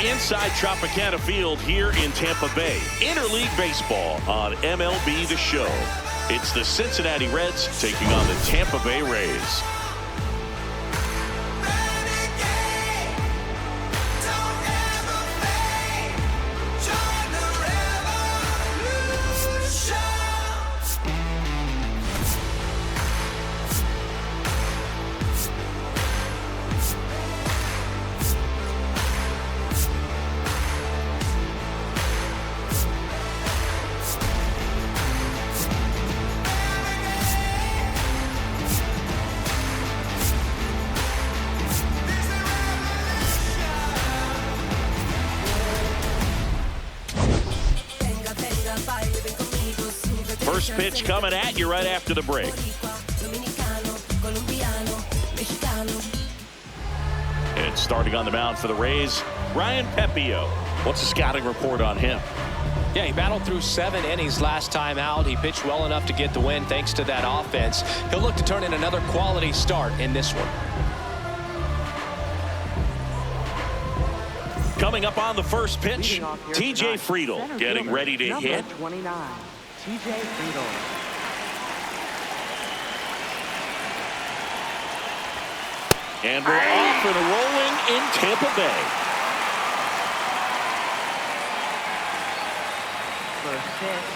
Inside Tropicana Field here in Tampa Bay. Interleague baseball on MLB The Show. It's the Cincinnati Reds taking on the Tampa Bay Rays. First pitch coming at you right after the break. And starting on the mound for the Rays, Ryan Pepiot. What's the scouting report on him? Yeah, he battled through 7 innings last time out. He pitched well enough to get the win thanks to that offense. He'll look to turn in another quality start in this one. Coming up on the first pitch, TJ Friedl getting ready to hit. 29, TJ Friedl. And we're off and rolling in Tampa Bay. First pitch,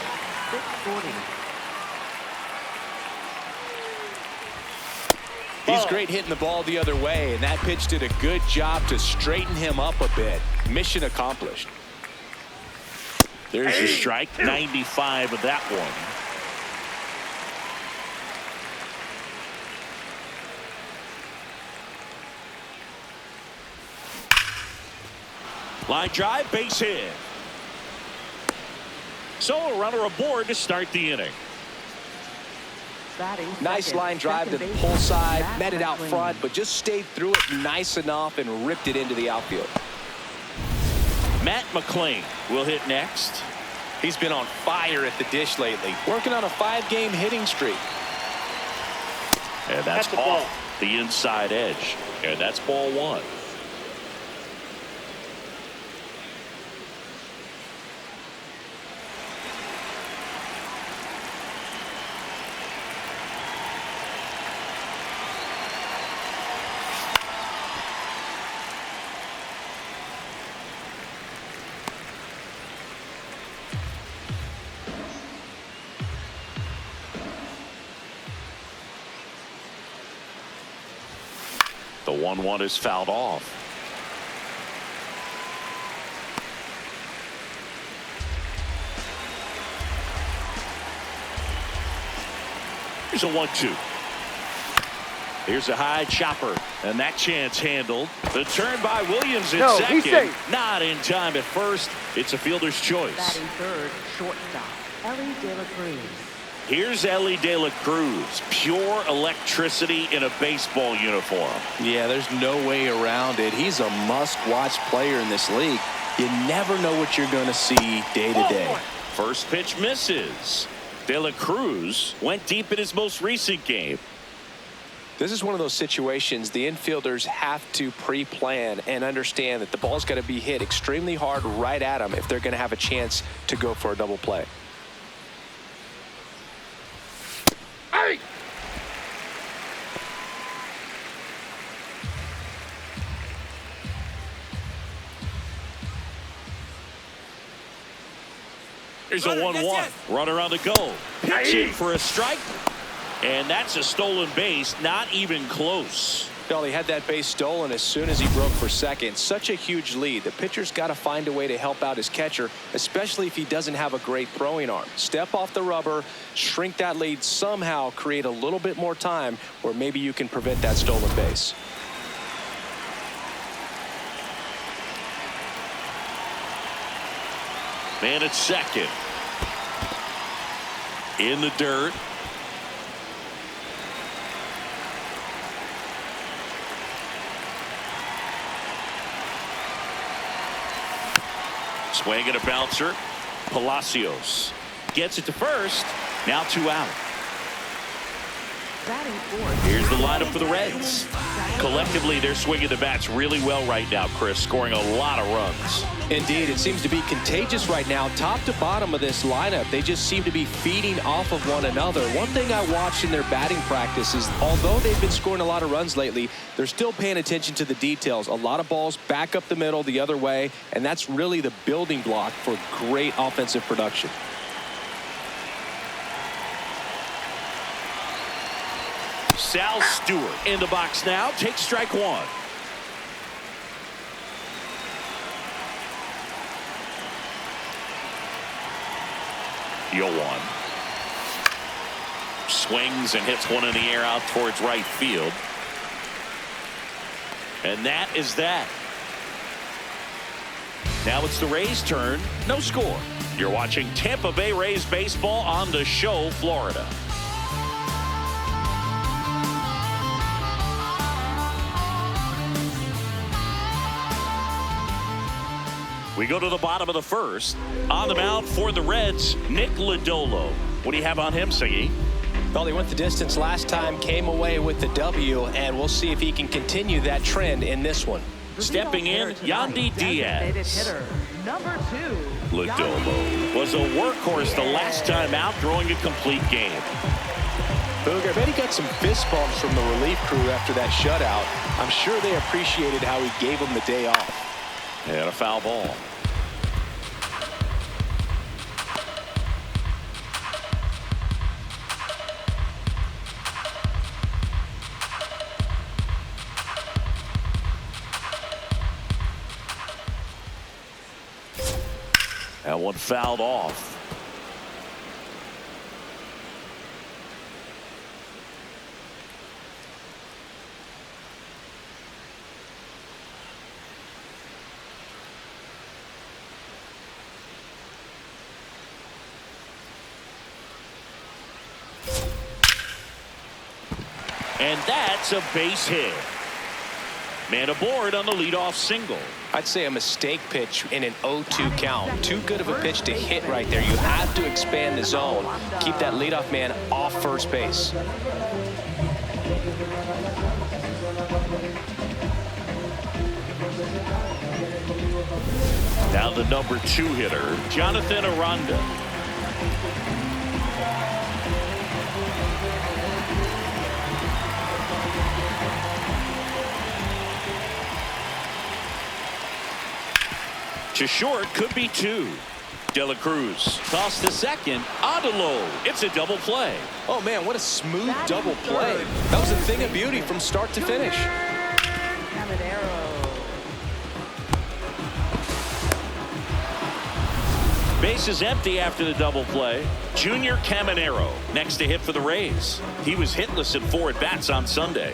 640. He's great hitting the ball the other way, and that pitch did a good job to straighten him up a bit. Mission accomplished. There's a strike, 95 of that one. Line drive, base hit. So a runner aboard to start the inning. Nice line drive to the pull side, met it out front, but just stayed through it nice enough and ripped it into the outfield. Matt McLain will hit next. He's been on fire at the dish lately, working on a 5-game hitting streak. And that's off the inside edge. And that's ball one. The 1-1 is fouled off. Here's a 1-2. Here's a high chopper, and that chance handled. The turn by Williams in second. Not in time at first. It's a fielder's choice. Batting third, shortstop, Elly De La Cruz. Here's Elly De La Cruz. Pure electricity in a baseball uniform. Yeah, there's no way around it. He's a must-watch player in this league. You never know what you're going to see day to day. First pitch misses. De La Cruz went deep in his most recent game. This is one of those situations the infielders have to pre-plan and understand that the ball's got to be hit extremely hard right at them if they're going to have a chance to go for a double play. Here's a 1-1. Runner on the go. Pitching for a strike. And that's a stolen base. Not even close. Well, he had that base stolen as soon as he broke for second. Such a huge lead. The pitcher's got to find a way to help out his catcher, especially if he doesn't have a great throwing arm. Step off the rubber, shrink that lead, somehow create a little bit more time where maybe you can prevent that stolen base. Man at second. In the dirt. Swing and a bouncer. Palacios gets it to first. Now 2 out. Here's the lineup for the Reds. Collectively, they're swinging the bats really well right now, Chris, scoring a lot of runs. Indeed, it seems to be contagious right now. Top to bottom of this lineup, they just seem to be feeding off of one another. One thing I watched in their batting practice is, although they've been scoring a lot of runs lately, they're still paying attention to the details. A lot of balls back up the middle the other way, and that's really the building block for great offensive production. Sal Stewart in the box now. Takes strike 1. 0-1. Swings and hits one in the air out towards right field. And that is that. Now it's the Rays' turn. No score. You're watching Tampa Bay Rays baseball on The Show, Florida. We go to the bottom of the first. On the mound for the Reds, Nick Lodolo. What do you have on him, Siggy? Well, he went the distance last time, came away with the W, and we'll see if he can continue that trend in this one. Stepping in, Yandy Diaz. Number 2. Lodolo was a workhorse the last time out, throwing a complete game. Booger, I bet he got some fist bumps from the relief crew after that shutout. I'm sure they appreciated how he gave them the day off. And a foul ball. That one fouled off. And that's a base hit. Man aboard on the leadoff single. I'd say a mistake pitch in an 0-2 count. Too good of a pitch to hit right there. You have to expand the zone. Keep that leadoff man off first base. Now the number 2 hitter, Jonathan Arenda. To short, could be 2. De La Cruz tossed to second. Lodolo. It's a double play. Oh man, what a smooth double play. That was a thing of beauty from start to finish. Base is empty after the double play. Junior Caminero next to hit for the Rays. He was hitless in 4 at-bats on Sunday.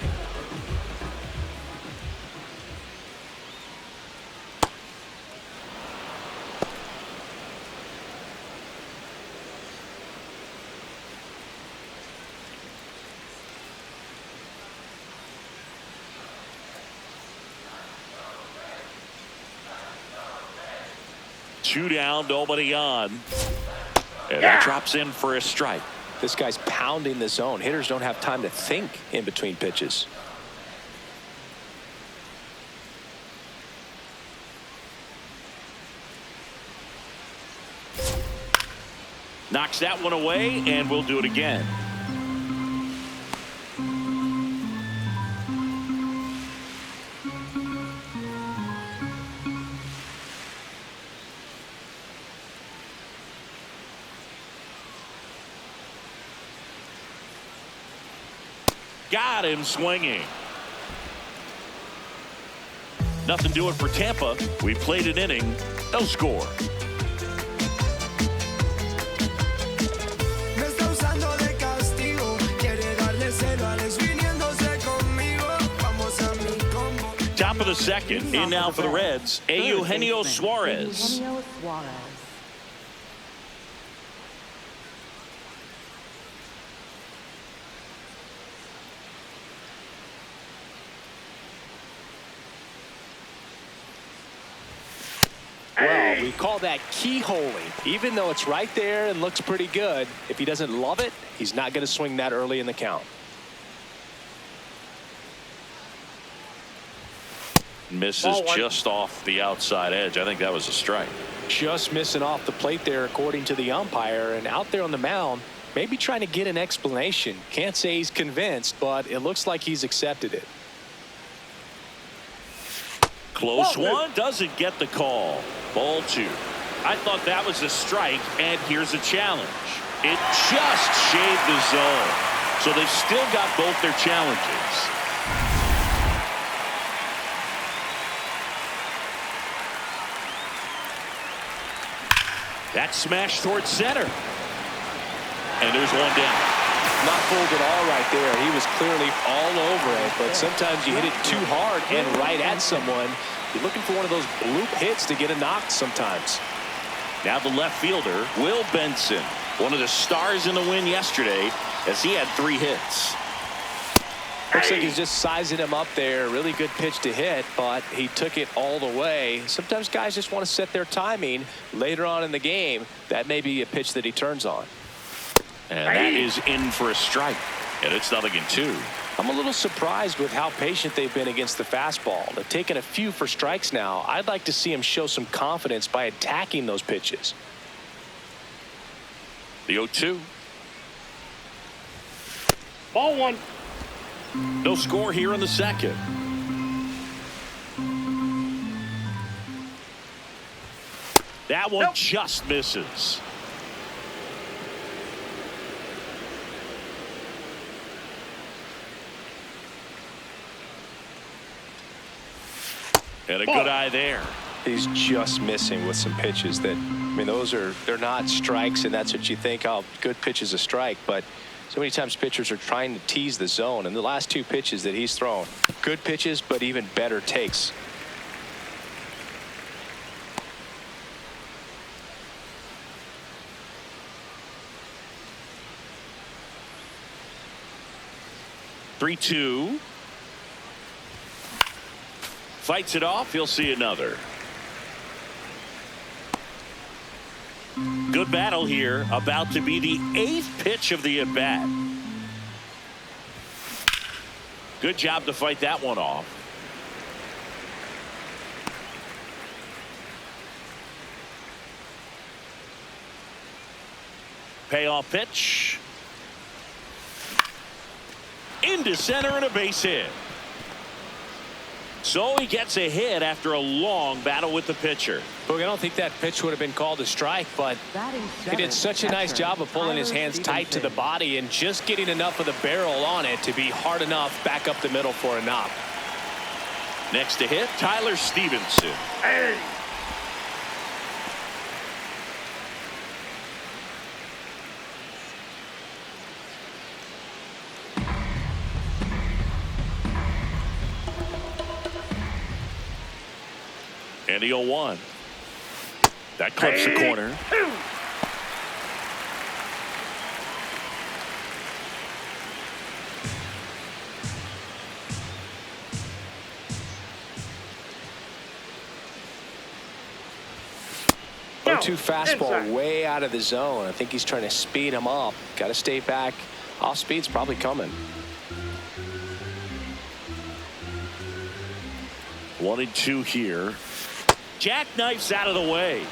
Two down, nobody on. And that drops in for a strike. This guy's pounding the zone. Hitters don't have time to think in between pitches. Knocks that one away, and we'll do it again. Got him swinging. Nothing doing for Tampa. We played an inning. No score. Top of the second. In now for the Reds, Eugenio Suarez. Well, we call that keyholing. Even though it's right there and looks pretty good, if he doesn't love it, he's not going to swing that early in the count. Misses just off the outside edge. I think that was a strike. Just missing off the plate there, according to the umpire. And out there on the mound, maybe trying to get an explanation. Can't say he's convinced, but it looks like he's accepted it. Close one, doesn't get the call. Ball 2. I thought that was a strike, and here's a challenge. It just shaved the zone. So they've still got both their challenges. That smash towards center. And there's one down. Not fooled at all right there. He was clearly all over it, but sometimes you hit it too hard and right at someone. You're looking for one of those bloop hits to get a knock sometimes. Now the left fielder, Will Benson, one of the stars in the win yesterday, as he had 3 hits. Looks like he's just sizing him up there. Really good pitch to hit, but he took it all the way. Sometimes guys just want to set their timing later on in the game. That may be a pitch that he turns on. And that is in for a strike. And it's 0-2. I'm a little surprised with how patient they've been against the fastball. They've taken a few for strikes now. I'd like to see him show some confidence by attacking those pitches. The 0-2. Ball 1. No score here in the second. That one just misses. And a good eye there. He's just missing with some pitches that, I mean, they're not strikes, and that's what you think, oh, good pitch is a strike, but so many times pitchers are trying to tease the zone, and the last 2 pitches that he's thrown, good pitches, but even better takes. Three-two. Fights it off. He'll see another. Good battle here. About to be the 8th pitch of the at-bat. Good job to fight that one off. Payoff pitch. Into center and a base hit. So he gets a hit after a long battle with the pitcher. Look, I don't think that pitch would have been called a strike, but he did such a nice job of pulling his hands tight to the body and just getting enough of the barrel on it to be hard enough back up the middle for a knock. Next to hit, Tyler Stephenson. Hey. And the 0-1. That clips the corner. Too fastball way out of the zone. I think he's trying to speed him up. Got to stay back. Off speed's probably coming. 1-2 here. Jackknifes out of the way.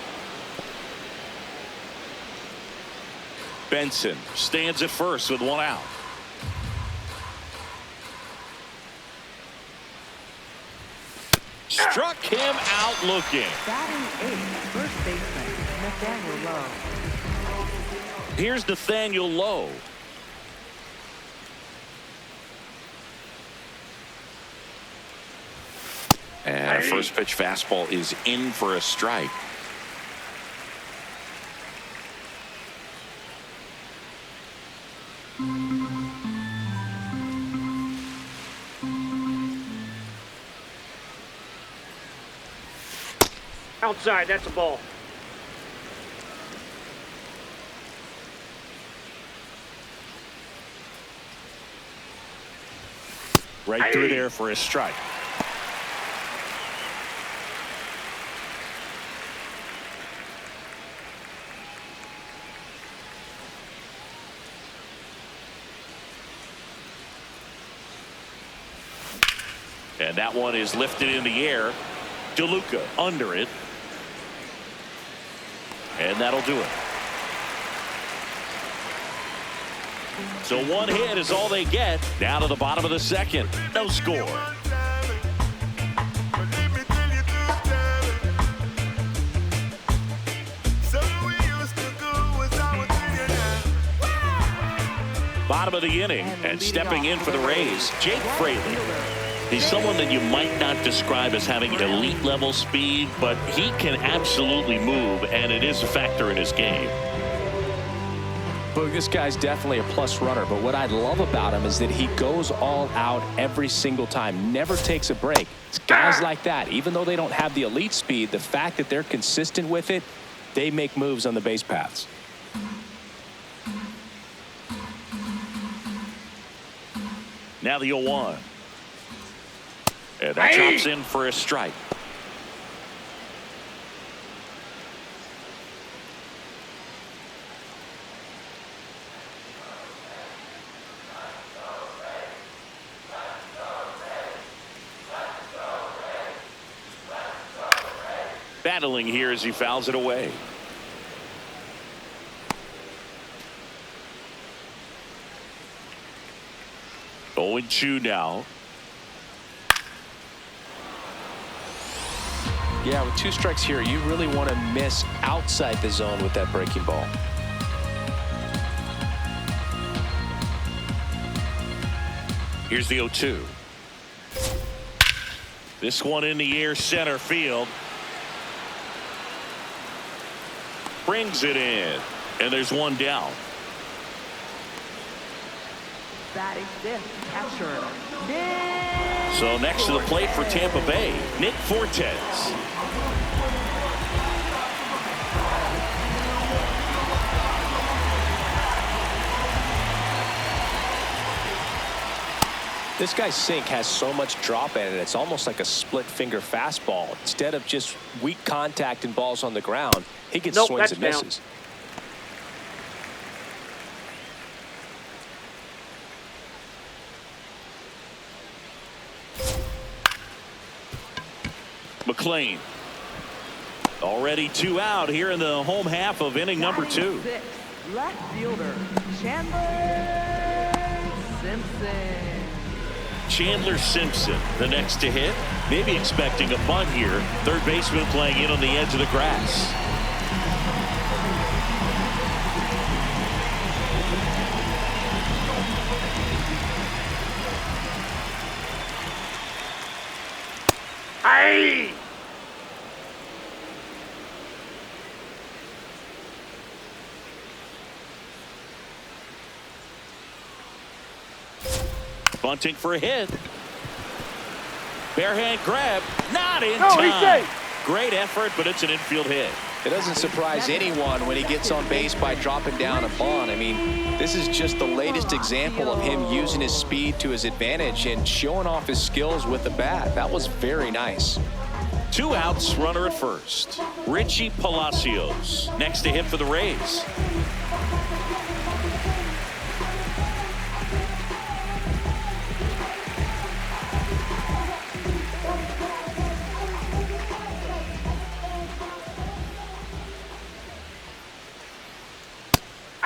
Benson stands at first with 1 out. Struck him out looking. Batting 8th, first baseman Nathaniel Lowe. Here's Nathaniel Lowe. And a first pitch fastball is in for a strike. Outside, that's a ball. Right through there for a strike. And that one is lifted in the air. DeLuca under it. And that'll do it. So one hit is all they get. Down to the bottom of the second. No score. Bottom of the inning, and stepping in for the Rays, Jake Fraley. He's someone that you might not describe as having elite level speed, but he can absolutely move, and it is a factor in his game. But this guy's definitely a plus runner, but what I love about him is that he goes all out every single time, never takes a break. It's guys like that, even though they don't have the elite speed, the fact that they're consistent with it, they make moves on the base paths. Now the 0-1. And that chops in for a strike. Battling here as he fouls it away. Oh, 0-2 now. Yeah, with 2 strikes here, you really want to miss outside the zone with that breaking ball. Here's the 0-2. This one in the air, center field. Brings it in, and there's one down. Batting fifth, catcher. So next to the plate for Tampa Bay, Nick Fortes. This guy's sink has so much drop in it, it's almost like a split finger fastball. Instead of just weak contact and balls on the ground, he gets swings and misses. Down. McLain. Already 2 out here in the home half of inning number 2. Six, left fielder, Chandler Simpson. Chandler Simpson, the next to hit. Maybe expecting a bunt here. Third baseman playing in on the edge of the grass. Hey! Bunting for a hit. Barehand grab. Not in time. Great effort, but it's an infield hit. It doesn't surprise anyone when he gets on base by dropping down a bunt. I mean, this is just the latest example of him using his speed to his advantage and showing off his skills with the bat. That was very nice. 2 outs, runner at first. Richie Palacios next to hit for the Rays.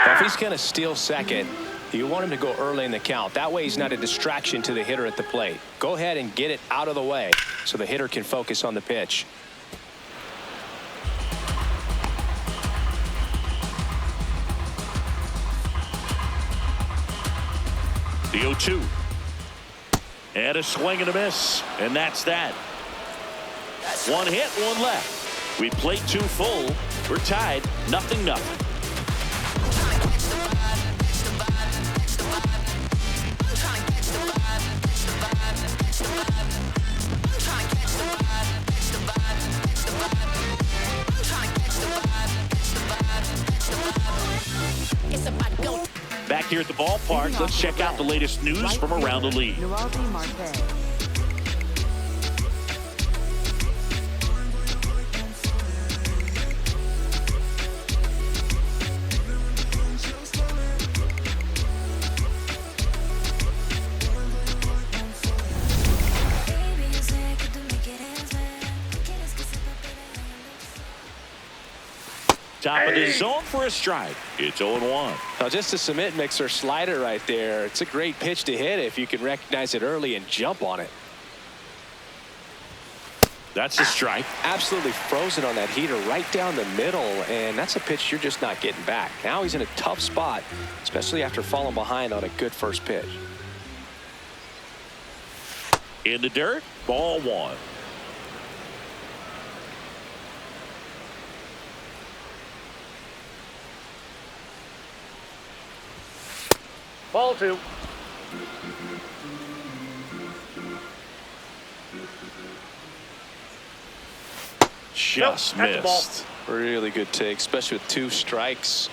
If he's going to steal second, you want him to go early in the count. That way he's not a distraction to the hitter at the plate. Go ahead and get it out of the way so the hitter can focus on the pitch. The 0-2. And a swing and a miss. And that's that. 1 hit, 1 left. We played 2 full. We're tied 0-0. Back here at the ballpark, let's check out the latest news from around the league. Noelvi Marte. Top of the zone for a strike. It's 0-1. Now just a cement mixer slider right there. It's a great pitch to hit if you can recognize it early and jump on it. That's a strike. Absolutely frozen on that heater right down the middle, and that's a pitch you're just not getting back. Now he's in a tough spot, especially after falling behind on a good first pitch. In the dirt, ball 1. Ball 2. Just nope, missed. Really good take, especially with 2 strikes.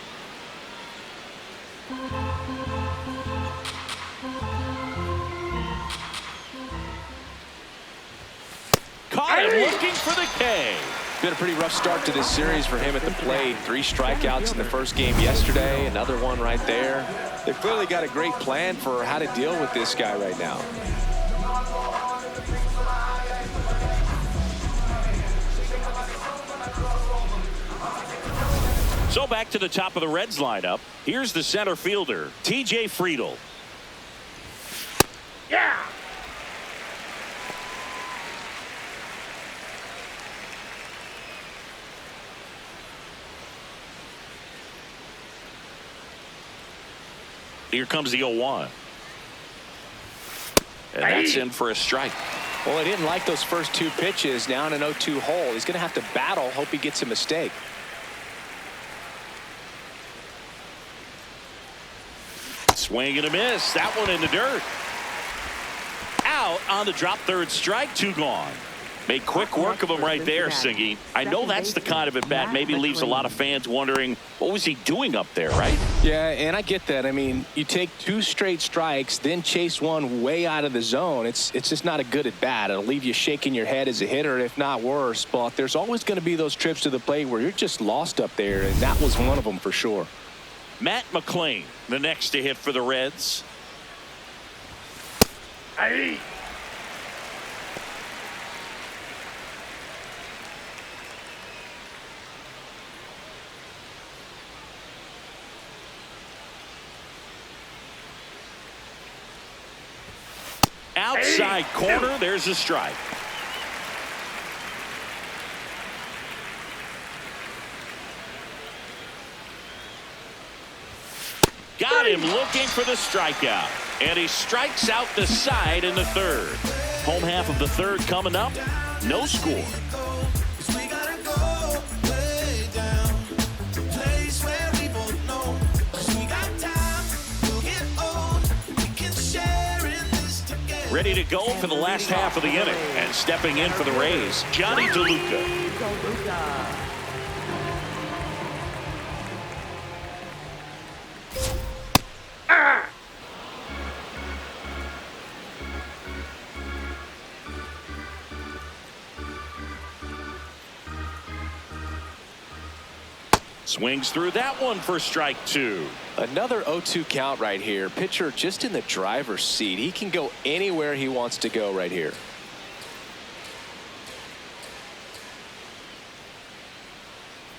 Caught him looking for the K. Been a pretty rough start to this series for him at the plate. 3 strikeouts in the first game yesterday. Another one right there. They've clearly got a great plan for how to deal with this guy right now. So back to the top of the Reds lineup. Here's the center fielder, TJ Friedl. Yeah. Here comes the 0-1. And that's in for a strike. Well, he didn't like those first 2 pitches. Now in an 0-2 hole. He's going to have to battle. Hope he gets a mistake. Swing and a miss. That one in the dirt. Out on the drop, 3rd strike, 2 gone. Made quick work of him right there, Singy. I know that's the kind of at bat maybe leaves a lot of fans wondering what was he doing up there, right? Yeah, and I get that. I mean, you take 2 straight strikes, then chase one way out of the zone. It's just not a good at bat. It'll leave you shaking your head as a hitter, if not worse. But there's always going to be those trips to the plate where you're just lost up there, and that was one of them for sure. Matt McLain, the next to hit for the Reds. Hey. Outside corner, there's a strike. Got him looking for the strikeout. And he strikes out the side in the 3rd. Home half of the 3rd coming up. No score. Ready to go for the last half of the inning. And stepping in for the Rays, Jonny DeLuca. Swings through that one for strike 2. Another 0-2 count right here. Pitcher just in the driver's seat. He can go anywhere he wants to go right here.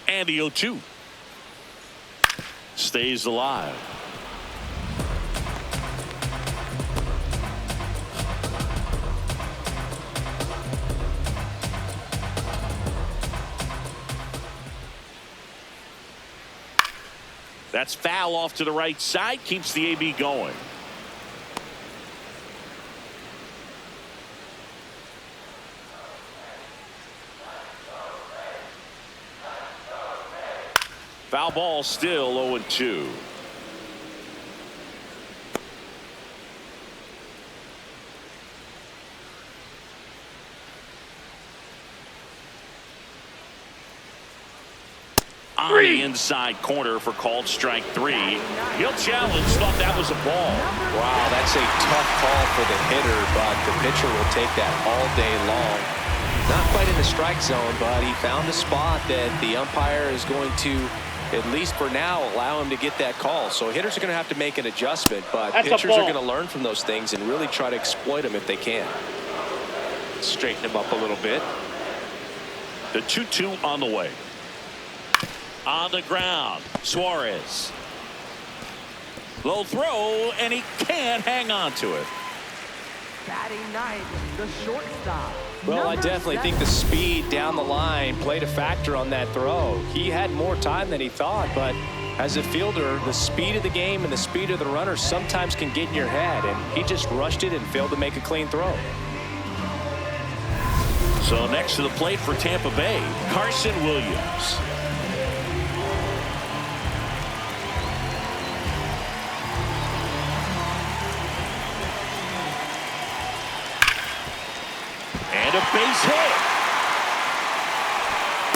And the 0-2 stays alive. That's foul off to the right side. Keeps the AB going. Foul ball, still 0-2. On the inside corner for called strike 3. He'll challenge. Thought that was a ball. Wow, that's a tough call for the hitter, but the pitcher will take that all day long. Not quite in the strike zone, but he found a spot that the umpire is going to, at least for now, allow him to get that call. So hitters are going to have to make an adjustment, but pitchers are going to learn from those things and really try to exploit them if they can. Straighten him up a little bit. The 2-2 on the way. On the ground, Suarez. Low throw, and he can't hang on to it. Batting ninth, the shortstop. Well, I definitely think the speed down the line played a factor on that throw. He had more time than he thought, but as a fielder, the speed of the game and the speed of the runner sometimes can get in your head, and he just rushed it and failed to make a clean throw. So next to the plate for Tampa Bay, Carson Williams. And a base hit.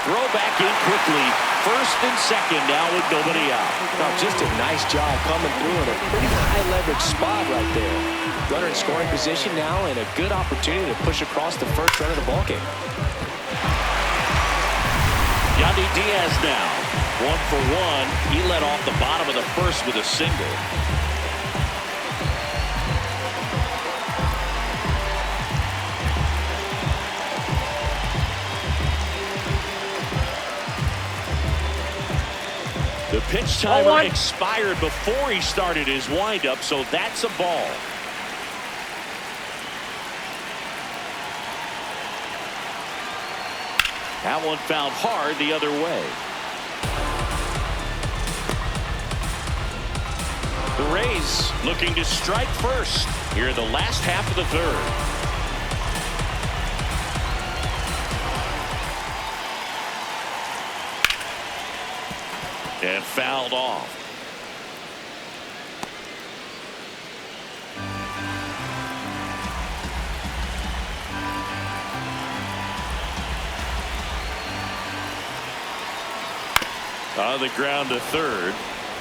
Throw back in quickly. First and second now with nobody out. Oh, just a nice job coming through in a pretty high leverage spot right there. Runner in scoring position now and a good opportunity to push across the first run of the ballgame. Yandy Diaz now 1 for 1. He led off the bottom of the first with a single. The pitch timer expired before he started his windup, so that's a ball. That one found hard the other way. The Rays looking to strike first here in the last half of the third. And fouled off. On the ground to third.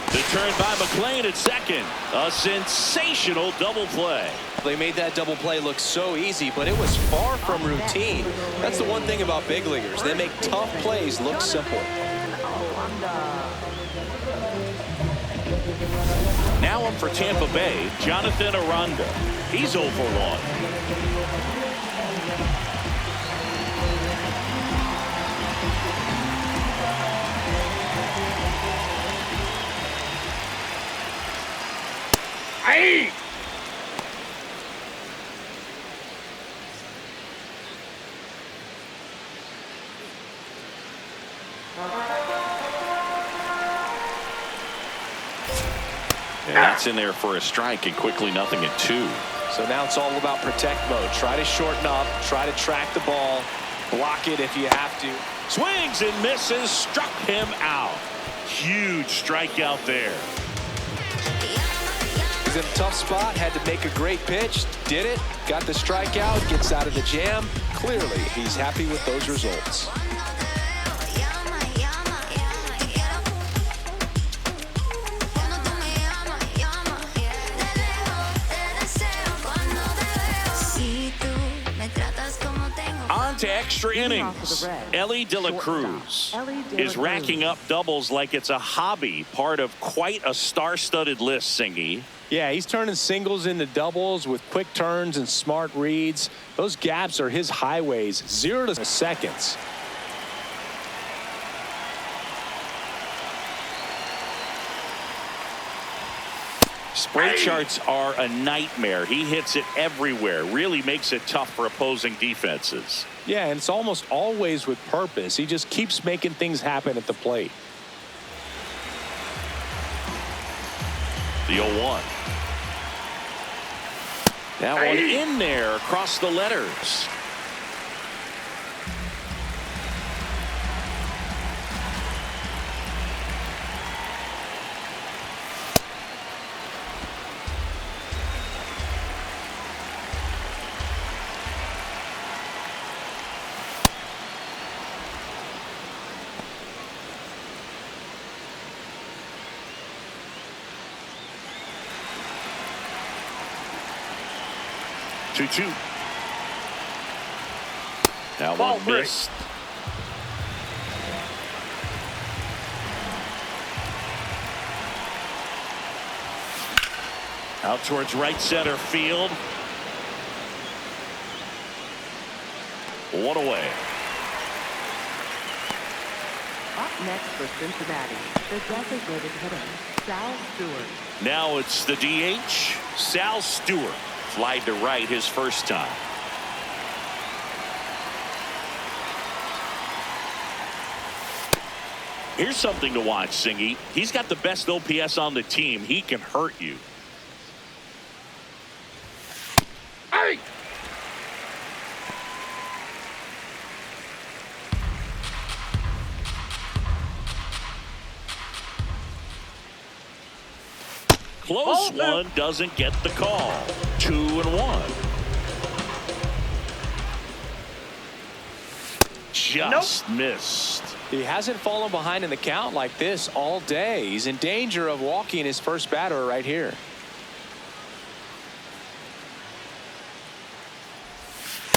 The turn by McLain at second. A sensational double play. They made that double play look so easy, but it was far from routine. That's the one thing about big leaguers. They make tough plays look simple. Now up for Tampa Bay, Jonathan Arenda. He's 0 for 1. Hey! And that's in there for a strike, and quickly 0-2. So now it's all about protect mode. Try to shorten up, try to track the ball, block it if you have to. Swings and misses, struck him out. Huge strikeout there. He's in a tough spot, had to make a great pitch, did it, got the strikeout, gets out of the jam. Clearly, he's happy with those results. On to extra innings. Elly De La Cruz is racking up doubles like it's a hobby, part of quite a star-studded list, Singy. Yeah, he's turning singles into doubles with quick turns and smart reads. Those gaps are his highways, 0 to seconds. Spray charts are a nightmare. He hits it everywhere. Really makes it tough for opposing defenses. Yeah, and it's almost always with purpose. He just keeps making things happen at the plate. The 0-1. That one in there across the letters. Two. Now one missed. Out towards right center field. One away. next for Cincinnati, the designated hitter, Sal Stewart. Now it's the DH, Sal Stewart. Flied to right his first time. Here's something to watch, Singy. He's got the best OPS on the team. He can hurt you. Hey! Close one, doesn't get the call. 2-1. Just missed. He hasn't fallen behind in the count like this all day. He's in danger of walking his first batter right here.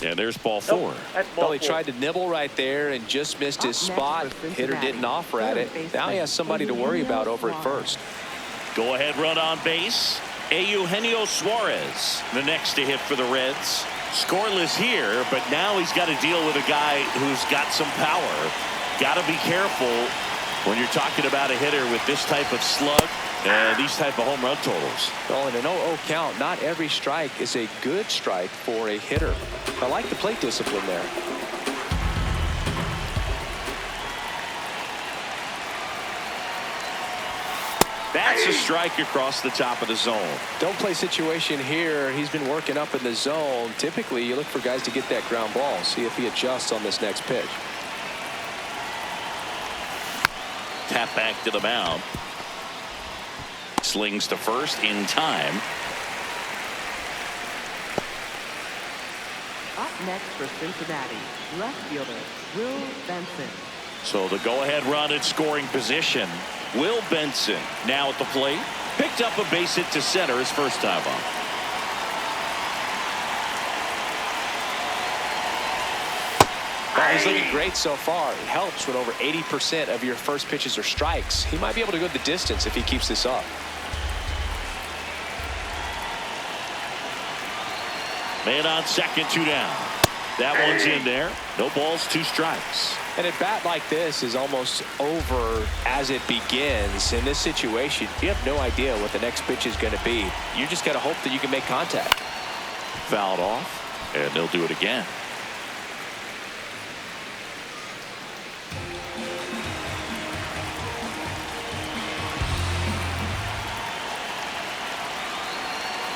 And there's ball four. Well, he tried to nibble right there and just missed his spot. Hitter didn't offer at it. Now he has somebody to worry about over at first. Go ahead run on base. Eugenio Suarez, the next to hit for the Reds. Scoreless here, but now he's got to deal with a guy who's got some power. Got to be careful when you're talking about a hitter with this type of slug and these type of home run totals. Well, in an 0-0 count, not every strike is a good strike for a hitter. I like the plate discipline there. That's a strike across the top of the zone. Don't play situation here. He's been working up in the zone. Typically, you look for guys to get that ground ball. See if he adjusts on this next pitch. Tap back to the mound. Slings to first in time. Up next for Cincinnati, left fielder, Will Benson. So the go-ahead run at scoring position. Will Benson now at the plate. Picked up a base hit to center his first time up. Well, he's looking great so far. It helps when over 80% of your first pitches are strikes. He might be able to go the distance if he keeps this up. Man on second, 2 down. That one's in there. No balls, 2 strikes. And a bat like this is almost over as it begins. In this situation, you have no idea what the next pitch is going to be. You just got to hope that you can make contact. Fouled off, and they'll do it again.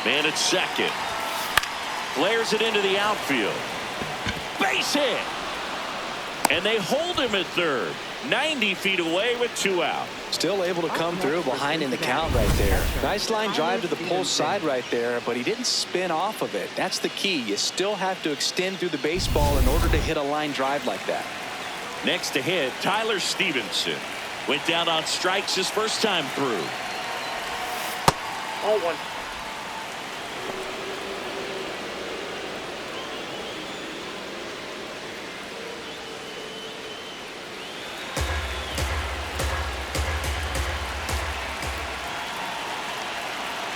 Man at second. Flares it into the outfield. Base hit. And they hold him at third. 90 feet away with 2 out. Still able to come through behind in the count right there. Nice line drive to the pull side right there, but he didn't spin off of it. That's the key. You still have to extend through the baseball in order to hit a line drive like that. Next to hit, Tyler Stephenson. Went down on strikes his first time through. 0-1.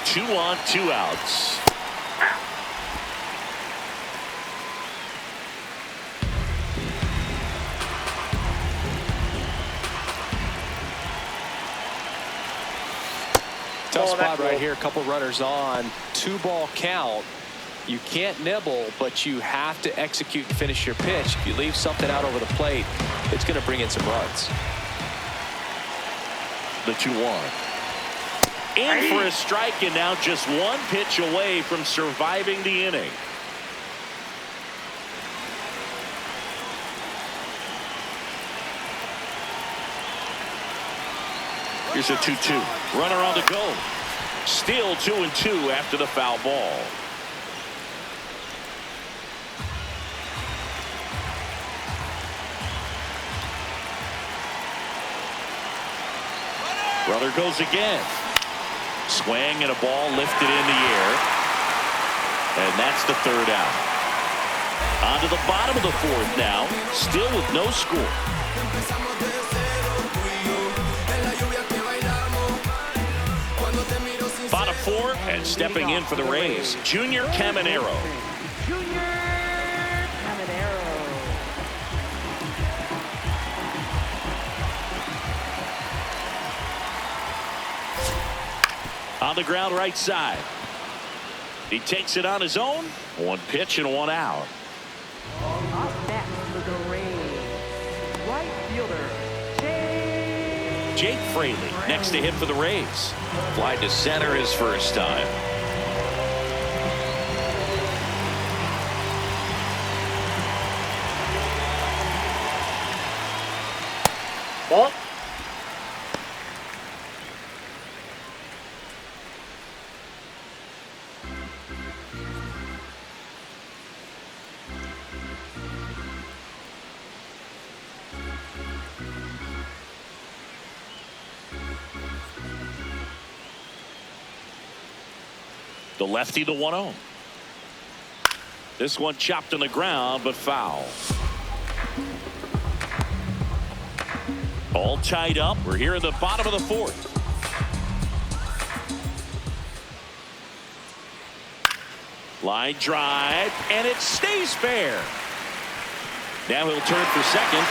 Two on, 2 outs. Tough spot right here. A couple runners on. 2-ball count. You can't nibble, but you have to execute and finish your pitch. If you leave something out over the plate, it's going to bring in some runs. The 2-1. In for a strike, and now just 1 pitch away from surviving the inning. Here's a 2-2. Runner on the go. Still 2-2 after the foul ball. Runner goes again. Swing and a ball lifted in the air. And that's the 3rd out. On to the bottom of the 4th now. Still with no score. Bottom 4 and stepping in for the Rays, Junior Caminero. Junior Caminero. On the ground right side. He takes it on his own. One pitch and one out. Up next for the Rays, right fielder, Jake Fraley next to hit for the Rays. Fly to center his first time. Ball. The lefty, the 1-0. This one chopped on the ground, but foul. All tied up. We're here in the bottom of the fourth. Line drive, and it stays fair. Now he'll turn for second.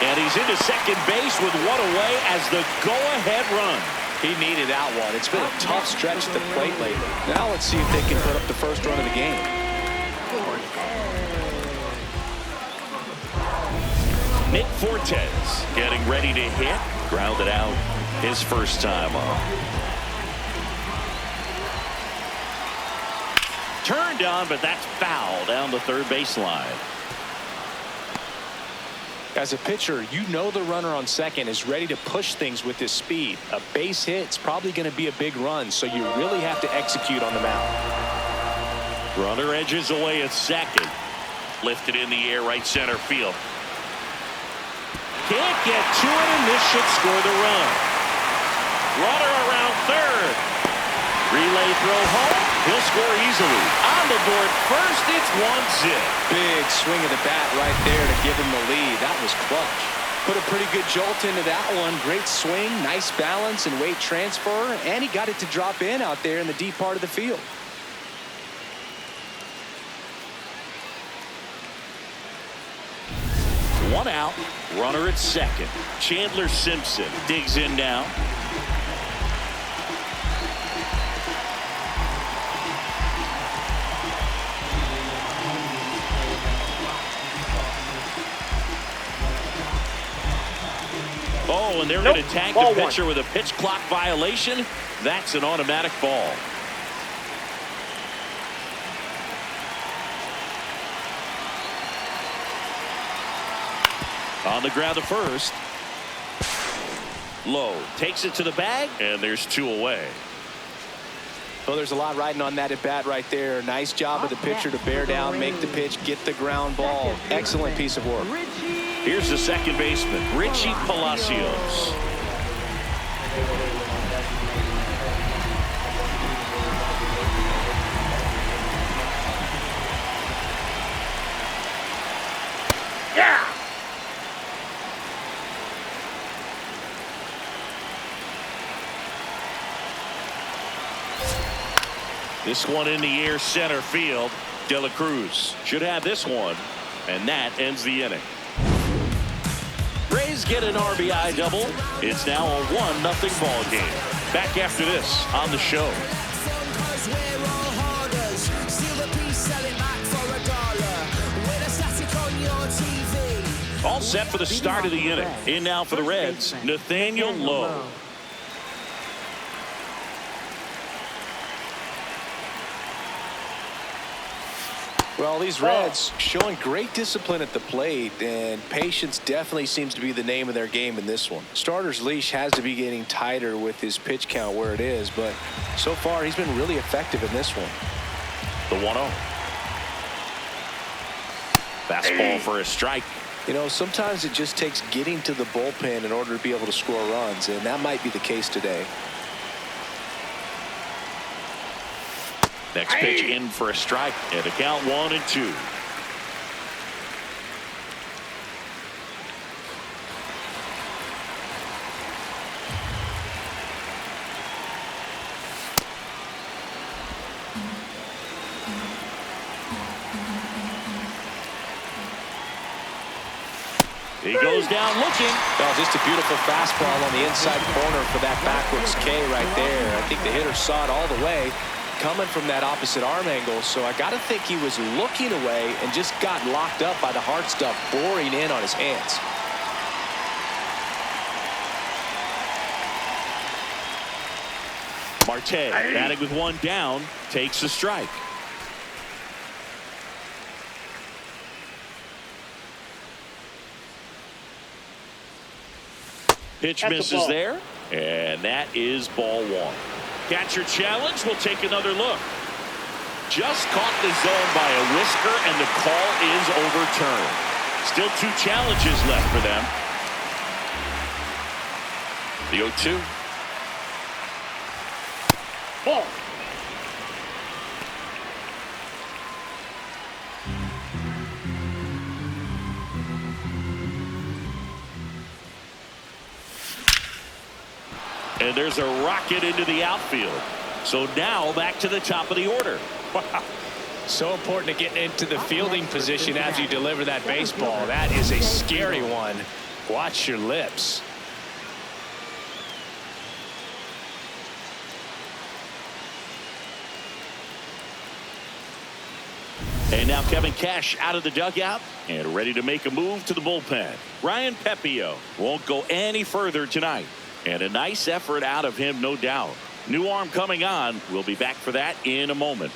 And he's into second base with one away as the go-ahead run. He needed that one. It's been a tough stretch at the plate lately. Now let's see if they can put up the first run of the game. Nick Fortes getting ready to hit. Grounded out his first time up. Turned on, but that's foul down the third baseline. As a pitcher, you know the runner on second is ready to push things with his speed. A base hit's probably going to be a big run, so you really have to execute on the mound. Runner edges away at second. Lifted in the air right center field. Can't get to it, and this should score the run. Runner around third. Relay throw home. He'll score easily. On the board first, it's 1-0. Big swing of the bat right there to give him the lead. That was clutch. Put a pretty good jolt into that one. Great swing, nice balance and weight transfer, and he got it to drop in out there in the deep part of the field. One out. Runner at second. Chandler Simpson digs in now. Oh, and they're going to tag the pitcher with a pitch clock violation. That's an automatic ball. On the ground to first. Lowe takes it to the bag, and there's two away. Well, there's a lot riding on that at bat right there. Nice job of the pitcher to bear down, make the pitch, get the ground ball. Excellent piece of work. Here's the second baseman, Richie Palacios. Yeah. This one in the air center field. De La Cruz should have this one, and that ends the inning. Rays get an RBI double. It's now a 1-0 ball game. Back after this on the show. All set for the start of the inning. In now for the Reds, Nathaniel Lowe. Well, these Reds showing great discipline at the plate, and patience definitely seems to be the name of their game in this one. Starter's leash has to be getting tighter with his pitch count where it is, but so far he's been really effective in this one. The 1-0. Fastball for a strike. You know, sometimes it just takes getting to the bullpen in order to be able to score runs, and that might be the case today. Next pitch in for a strike, and a count 1-2. He goes down looking. Oh, just a beautiful fastball on the inside corner for that backwards K right there. I think the hitter saw it all the way coming from that opposite arm angle. So I got to think he was looking away and just got locked up by the hard stuff boring in on his hands. Marte batting with one down, takes a strike. Pitch misses there, and that is ball one. Catcher challenge. Will take another look. Just caught the zone by a whisker, and the call is overturned. Still 2 challenges left for them. The 0-2. Ball. And there's a rocket into the outfield. So now back to the top of the order. Wow. So important to get into the fielding position as you deliver that baseball. That is a scary one. Watch your lips. And now Kevin Cash out of the dugout and ready to make a move to the bullpen. Ryan Pepiot won't go any further tonight. And a nice effort out of him, no doubt. New arm coming on. We'll be back for that in a moment.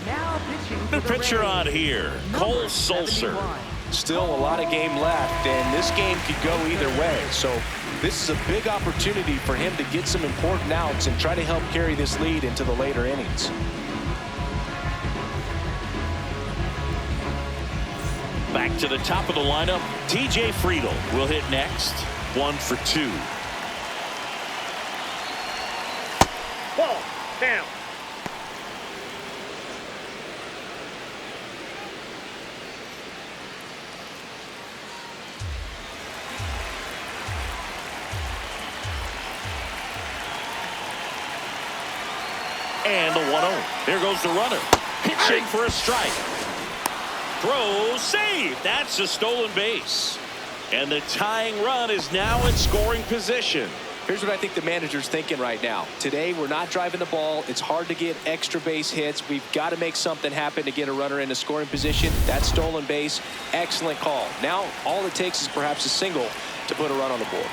Now pitching The for the pitcher Rays, on here, number Cole Sulser. 71. Still a lot of game left, and this game could go either way. So this is a big opportunity for him to get some important outs and try to help carry this lead into the later innings. Back to the top of the lineup. TJ Friedl will hit next. 1 for 2. Ball. Down. And the 1-0. There goes the runner. Pitching for a strike. Throw, save. That's a stolen base. And the tying run is now in scoring position. Here's what I think the manager's thinking right now. Today, we're not driving the ball. It's hard to get extra base hits. We've got to make something happen to get a runner into scoring position. That stolen base, excellent call. Now, all it takes is perhaps a single to put a run on the board.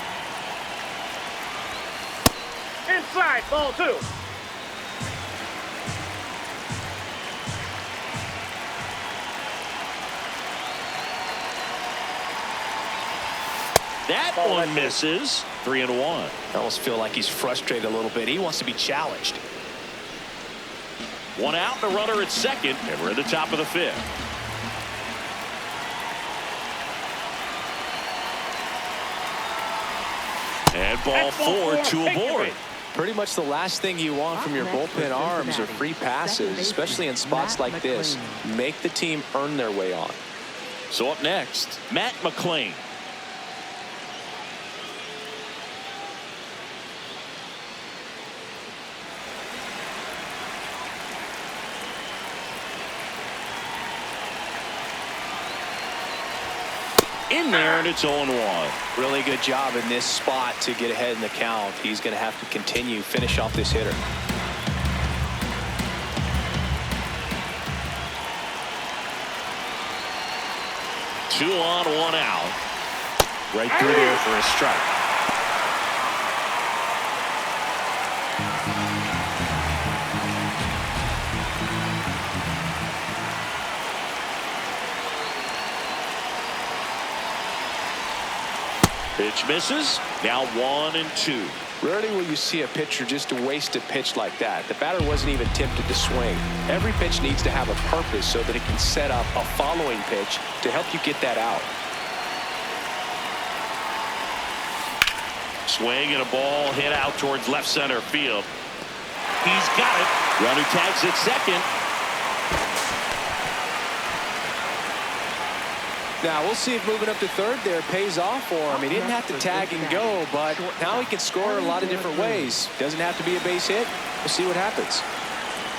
Inside. Ball 2. That one misses. 3-1. I almost feel like he's frustrated a little bit. He wants to be challenged. 1 out, the runner at second, and we're at the top of the 5th. And ball 4, 2 aboard. Pretty much the last thing you want from your bullpen arms are free passes, especially in spots like this. Make the team earn their way on. So up next, Matt McLain. In there, and it's 0-1. Really good job in this spot to get ahead in the count. He's going to have to continue, finish off this hitter. Two on, 1 out. Right through there for a strike. Pitch misses. Now 1-2. Rarely will you see a pitcher just waste a pitch like that. The batter wasn't even tempted to swing. Every pitch needs to have a purpose so that it can set up a following pitch to help you get that out. Swing and a ball hit out towards left center field. He's got it. Runner tags at second. Now we'll see if moving up to third there pays off for him. He didn't have to tag and go, but now he can score a lot of different ways. Doesn't have to be a base hit. We'll see what happens.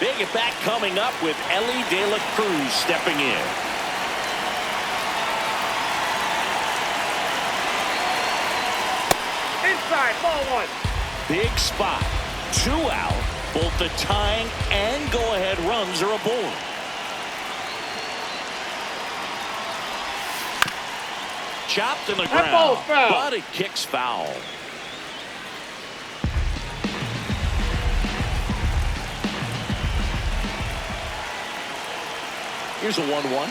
Big at bat coming up with Elly De La Cruz stepping in. Inside, ball one. Big spot. 2 out. Both the tying and go-ahead runs are aboard. Chopped in the That ball's ground, foul. but it kicks foul. Here's a 1-1.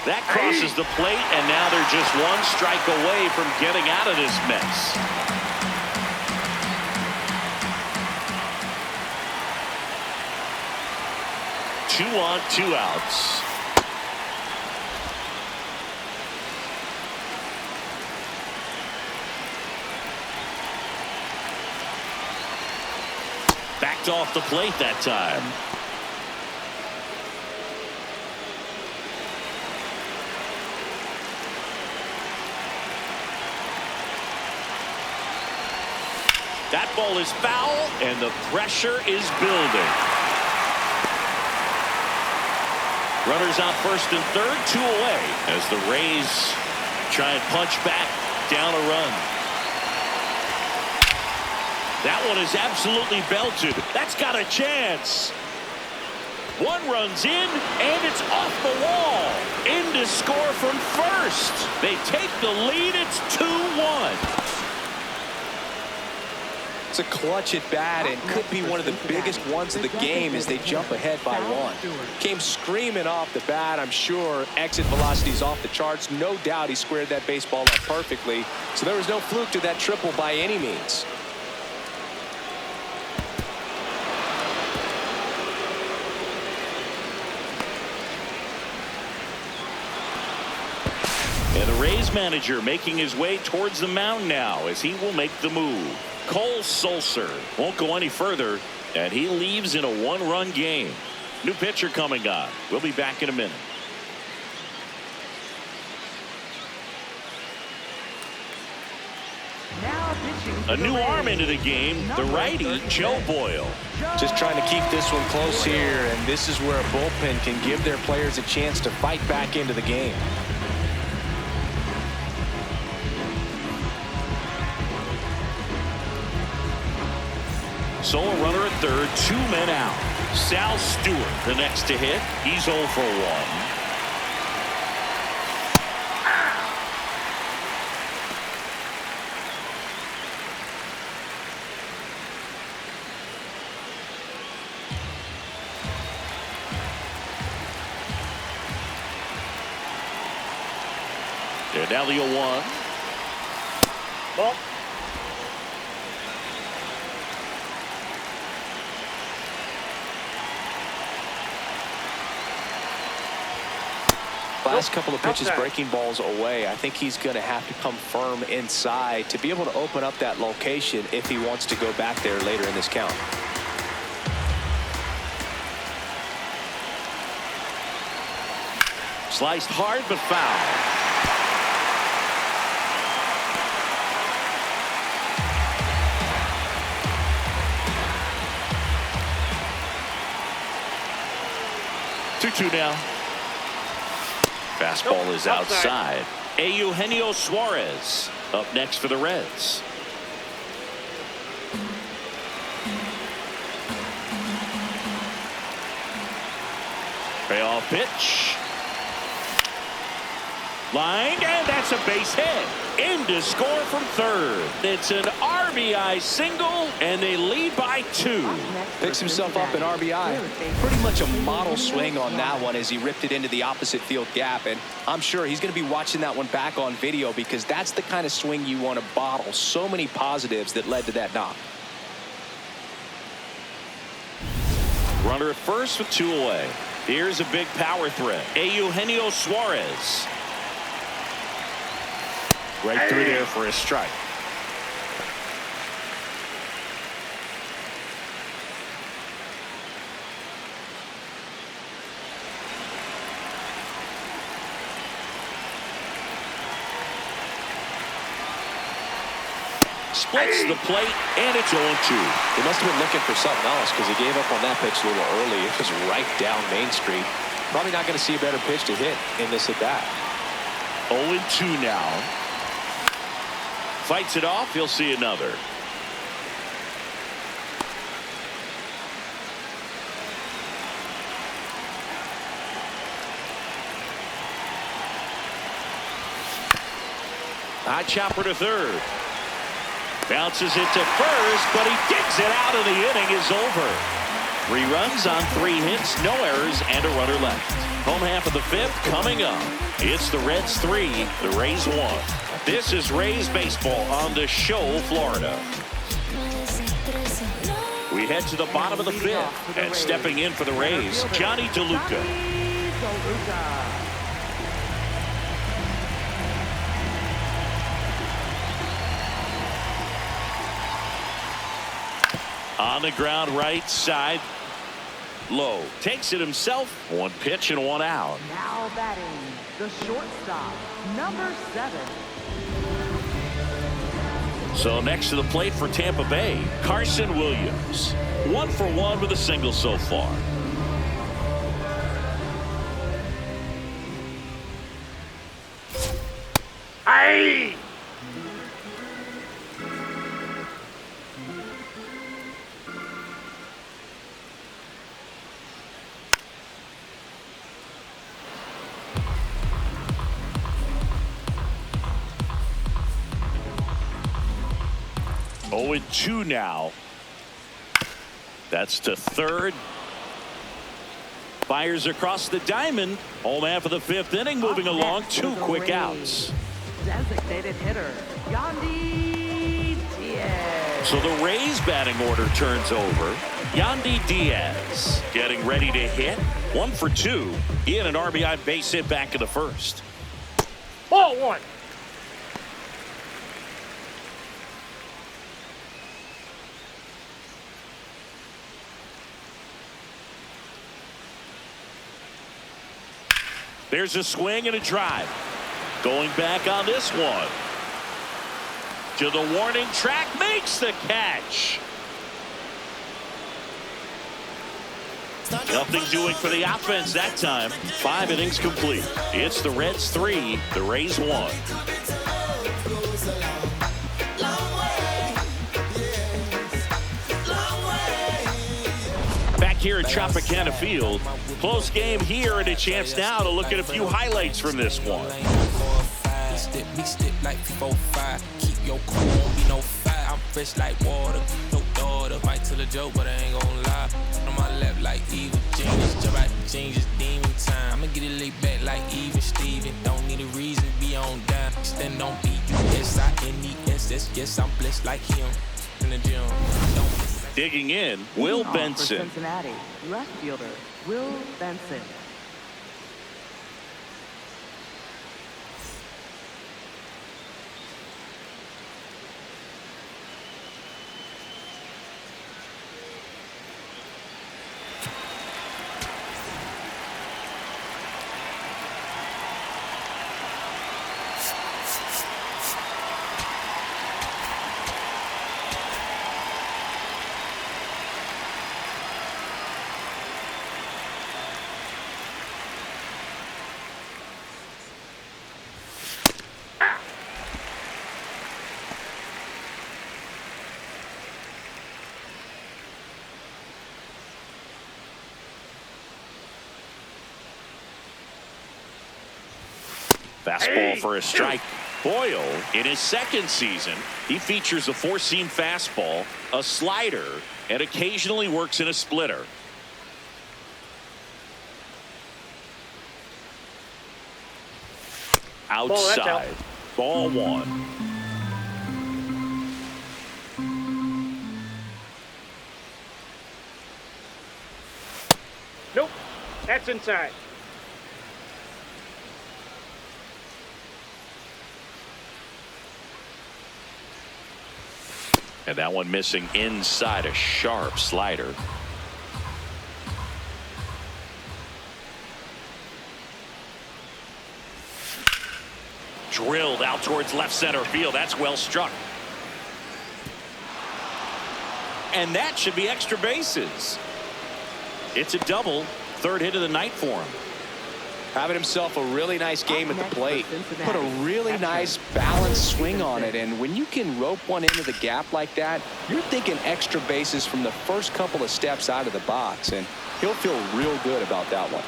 That crosses the plate, and now they're just 1 strike away from getting out of this mess. Two on, 2 outs. Backed off the plate that time. That ball is foul, and the pressure is building. Runners on first and third, 2 away as the Rays try and punch back down a run. That one is absolutely belted. That's got a chance. 1 runs in, and it's off the wall. In to score from first. They take the lead. It's 2-1. It's a clutch at bat and could be one of the biggest ones of the game as they jump ahead by 1. Came screaming off the bat. I'm sure exit velocity's off the charts. No doubt he squared that baseball up perfectly. So there was no fluke to that triple by any means. And the Rays manager making his way towards the mound now as he will make the move. Cole Sulser won't go any further, and he leaves in a 1-run game. New pitcher coming on. We'll be back in a minute. Now pitching A new arm into the game, the righty Joe Boyle. Just trying to keep this one close here, and this is where a bullpen can give their players a chance to fight back into the game. So a runner at third, 2 men out. Sal Stewart the next to hit. He's 0 for 1. They're down the 0-1. Ball. Last couple of pitches breaking balls away. I think he's going to have to come firm inside to be able to open up that location if he wants to go back there later in this count. Sliced hard but foul. Two now. Fastball is outside. Eugenio Suarez up next for the Reds. Payoff pitch. Lined, and that's a base hit. In to score from third. It's an RBI single, and they lead by 2. Picks himself up an RBI. Pretty much a model swing on that one as he ripped it into the opposite field gap. And I'm sure he's going to be watching that one back on video because that's the kind of swing you want to bottle. So many positives that led to that knock. Runner at first with 2 away. Here's a big power threat. Eugenio Suarez. Right through there for a strike. Splits the plate, and it's 0-2. He must have been looking for something else because he gave up on that pitch a little early. It was right down Main Street. Probably not going to see a better pitch to hit in this at bat. 0-2 now. Fights it off. He'll see another. High chopper to third. Bounces it to first, but he digs it out, and the inning is over. 3 runs on 3 hits, no errors, and a runner left. Home half of the 5th coming up. It's the Reds 3, the Rays 1. This is Rays baseball on the show, Florida. We head to the bottom of the 5th, and stepping in for the Rays, Jonny DeLuca. On the ground, right side. Lowe takes it himself. 1 pitch and 1 out. Now batting, the shortstop, number 7. So next to the plate for Tampa Bay, Carson Williams. 1 for 1 with a single so far. Aye! 0-2 now. That's to third. Fires across the diamond. Home half of the 5th inning, moving along. 2 quick outs. Designated hitter, Yandy Diaz. So the Rays batting order turns over. Yandy Diaz getting ready to hit. 1 for 2. He had an RBI base hit back in the 1st. Ball 1. There's a swing and a drive. Going back on this one. To the warning track, makes the catch. Nothing doing for the offense that time. 5 innings complete. It's the Reds 3, the Rays 1. Back here at Tropicana Field. Close game here, and a chance now to look at a few highlights from this one. We step like 4-5. Keep your cool, won't be no fire. I'm fresh like water, no daughter. Might tell a joke, but I ain't gon' lie. On my left like evil genius. Jump out the changes, demon time. I'ma get it laid back like even Steven. Don't need a reason, be on down. Stand on B-U-S-I-N-E-S-S. Yes, I'm blessed like him in the gym. Digging in, Will Benson. For Cincinnati, left fielder, Will Benson. Fastball for a strike. Boyle, in his 2nd season, he features a 4-seam fastball, a slider, and occasionally works in a splitter. Outside. Ball 1. Nope. That's inside. And that one missing inside, a sharp slider. Drilled out towards left center field. That's well struck. and that should be extra bases. It's a double. Third hit of the night for him. Having himself a really nice game at the plate. Put a really nice balanced swing on it. And when you can rope one into the gap like that, you're thinking extra bases from the first couple of steps out of the box. And he'll feel real good about that one.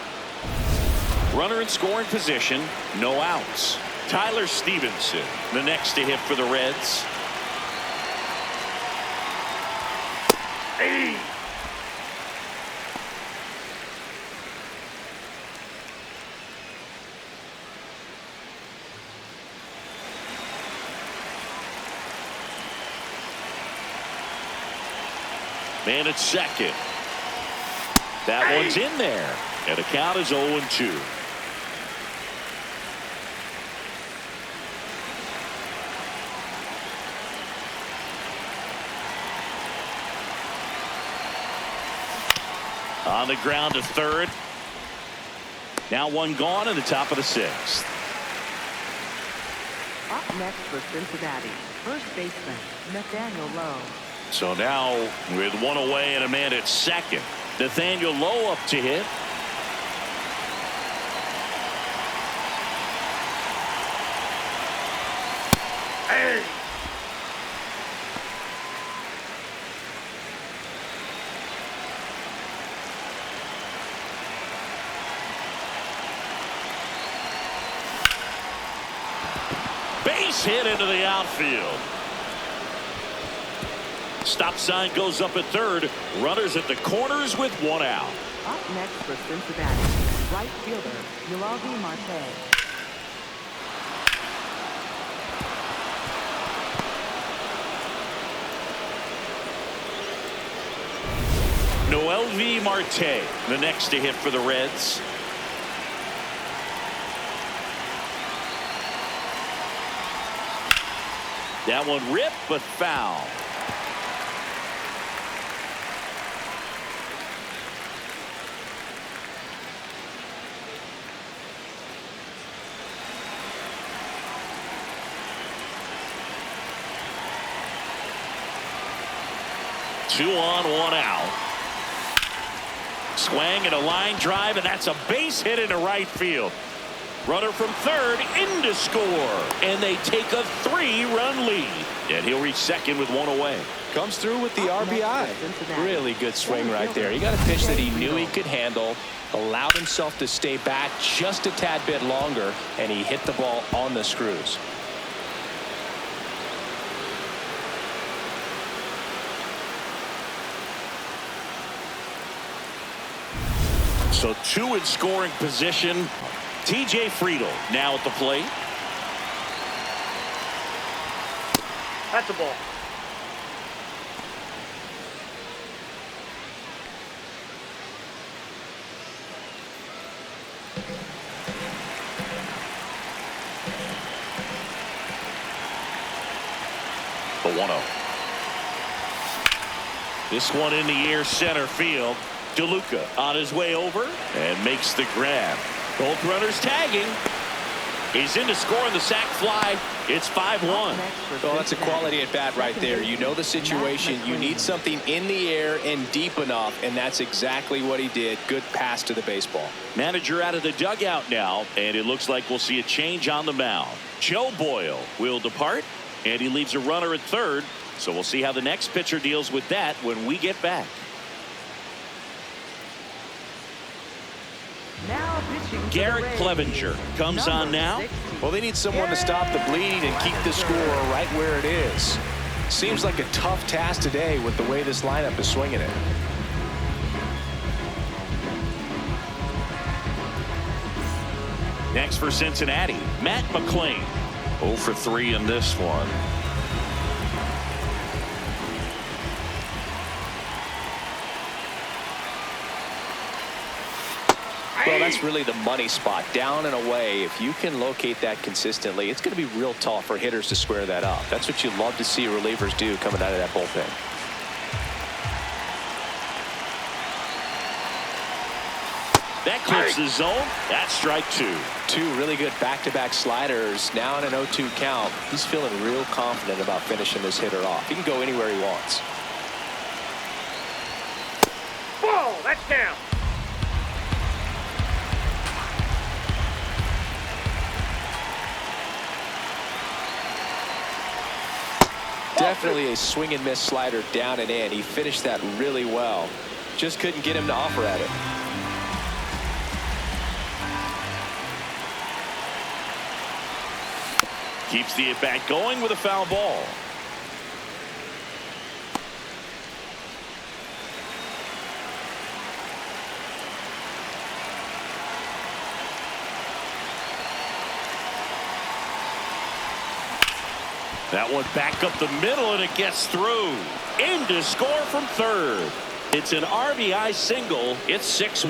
Runner in scoring position. No outs. Tyler Stephenson, the next to hit for the Reds. Hey. Man at second. That one's in there. And the count is 0-2. On the ground to third. Now one gone in the top of the sixth. Up next for Cincinnati, first baseman Nathaniel Lowe. So now with one away and a man at second, Nathaniel Lowe up to hit. Hey. Base hit into the outfield. Stop sign goes up at third. Runners at the corners with one out. Up next for Cincinnati, right fielder Noelvi Marte. Noelvi Marte, the next to hit for the Reds. That one ripped but foul. Two on, one out. Swing and a line drive, and that's a base hit into right field. Runner from third in to score, and they take a 3-run lead. And he'll reach second with one away. Comes through with the RBI. Really good swing right there. He got a pitch that he knew he could handle, allowed himself to stay back just a tad bit longer, and he hit the ball on the screws. So two in scoring position. TJ Friedl now at the plate. That's a ball. The 1-0. This one in the air center field. DeLuca on his way over and makes the grab. Both runners tagging. He's in to score on the sac fly. It's 5-1. Well, that's a quality at bat right there. You know the situation. You need something in the air and deep enough, and that's exactly what he did. Good pass to the baseball. Manager out of the dugout now, and it looks like we'll see a change on the mound. Joe Boyle will depart, and he leaves a runner at third. So we'll see how the next pitcher deals with that when we get back. Garrett Clevenger comes on now. Well, they need someone to stop the bleed and keep the score right where it is. Seems like a tough task today with the way this lineup is swinging it. Next for Cincinnati, Matt McLain. 0 for 3 in this one. Well, that's really the money spot, down and away. If you can locate that consistently, it's going to be real tough for hitters to square that up. That's what you love to see relievers do coming out of that bullpen. That clips the zone. That's strike two. Two really good back-to-back sliders. Now in an 0-2 count. He's feeling real confident about finishing this hitter off. He can go anywhere he wants. That's down. Definitely a swing and miss slider down and in. He finished that really well. Just couldn't get him to offer at it. Keeps the at-bat going with a foul ball. That one back up the middle, and it gets through. In to score from third. It's an RBI single. It's 6-1.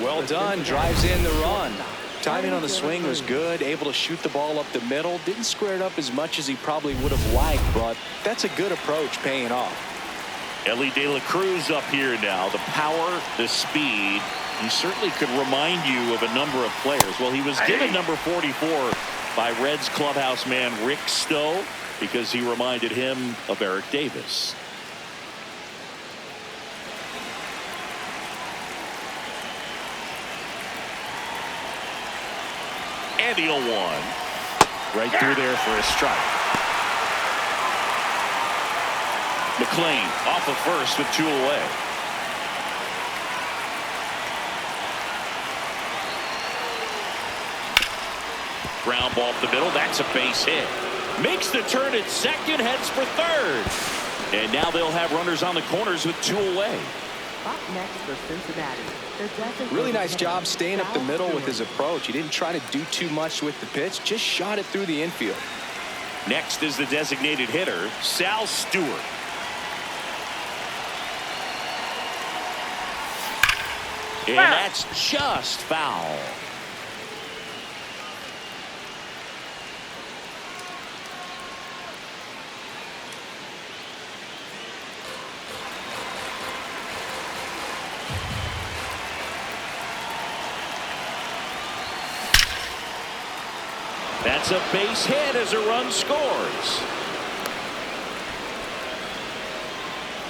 Well done. Drives in the run. Timing on the swing was good. Able to shoot the ball up the middle. Didn't square it up as much as he probably would have liked, but that's a good approach, paying off. Elly De La Cruz up here now. The power, the speed. He certainly could remind you of a number of players. Well, he was given number 44 by Reds clubhouse man Rick Stowe because he reminded him of Eric Davis. And the 0-1. Right through there for a strike. McLain off of first with 2 away. Ground ball up the middle. That's a base hit. Makes the turn at second. Heads for third. And now they'll have runners on the corners with 2 away. Up next for Cincinnati. Really nice job staying up the middle with his approach. He didn't try to do too much with the pitch. Just shot it through the infield. Next is the designated hitter, Sal Stewart. And that's just foul. That's a base hit as a run scores.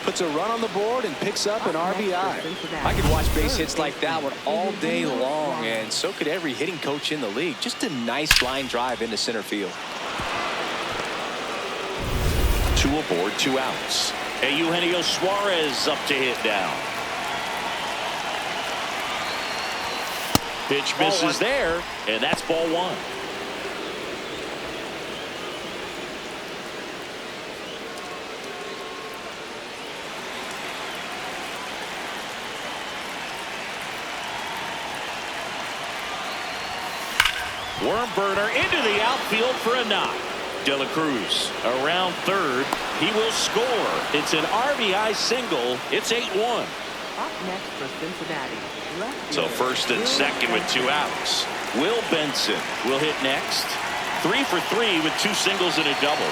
Puts a run on the board and picks up an RBI. I could watch base hits like that one all day long, and so could every hitting coach in the league. Just a nice line drive into center field. 2 aboard, 2 outs. And Eugenio Suarez up to hit now. Pitch misses there, and that's ball 1. Worm burner into the outfield for a knock. De La Cruz around third. He will score. It's an RBI single. It's 8-1. Up next for Cincinnati. So first and second with 2 outs. Will Benson will hit next. 3 for 3 with 2 singles and a double.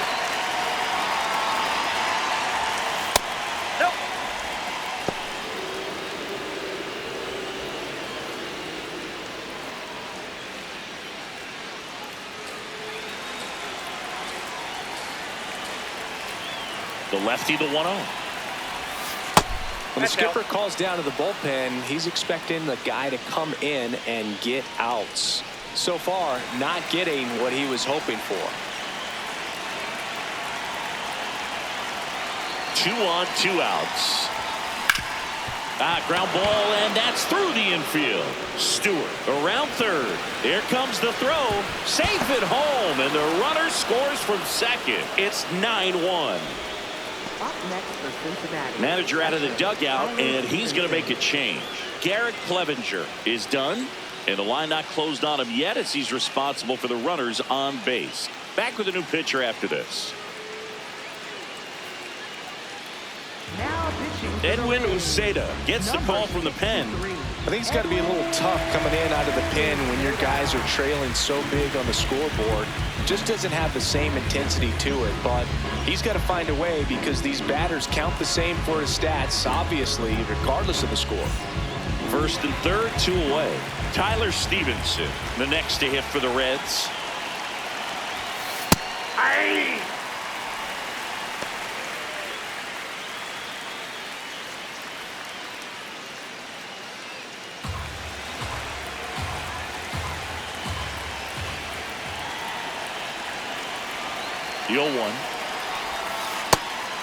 The lefty, the 1-0. When the skipper calls down to the bullpen, he's expecting the guy to come in and get outs. So far, not getting what he was hoping for. 2 on, 2 outs. Ground ball, and that's through the infield. Stewart around third. Here comes the throw. Safe at home, and the runner scores from second. It's 9-1. Up next for Cincinnati. Manager out of the dugout, and he's going to make a change. Garrett Clevenger is done, and the line not closed on him yet as he's responsible for the runners on base. Back with a new pitcher after this. Now pitching. Edwin Uceda gets the call from the pen. I think it's got to be a little tough coming in out of the pen when your guys are trailing so big on the scoreboard. Just doesn't have the same intensity to it, but he's got to find a way because these batters count the same for his stats, obviously, regardless of the score. First and third, 2 away. Tyler Stephenson, the next to hit for the Reds. Aye. The 0-1.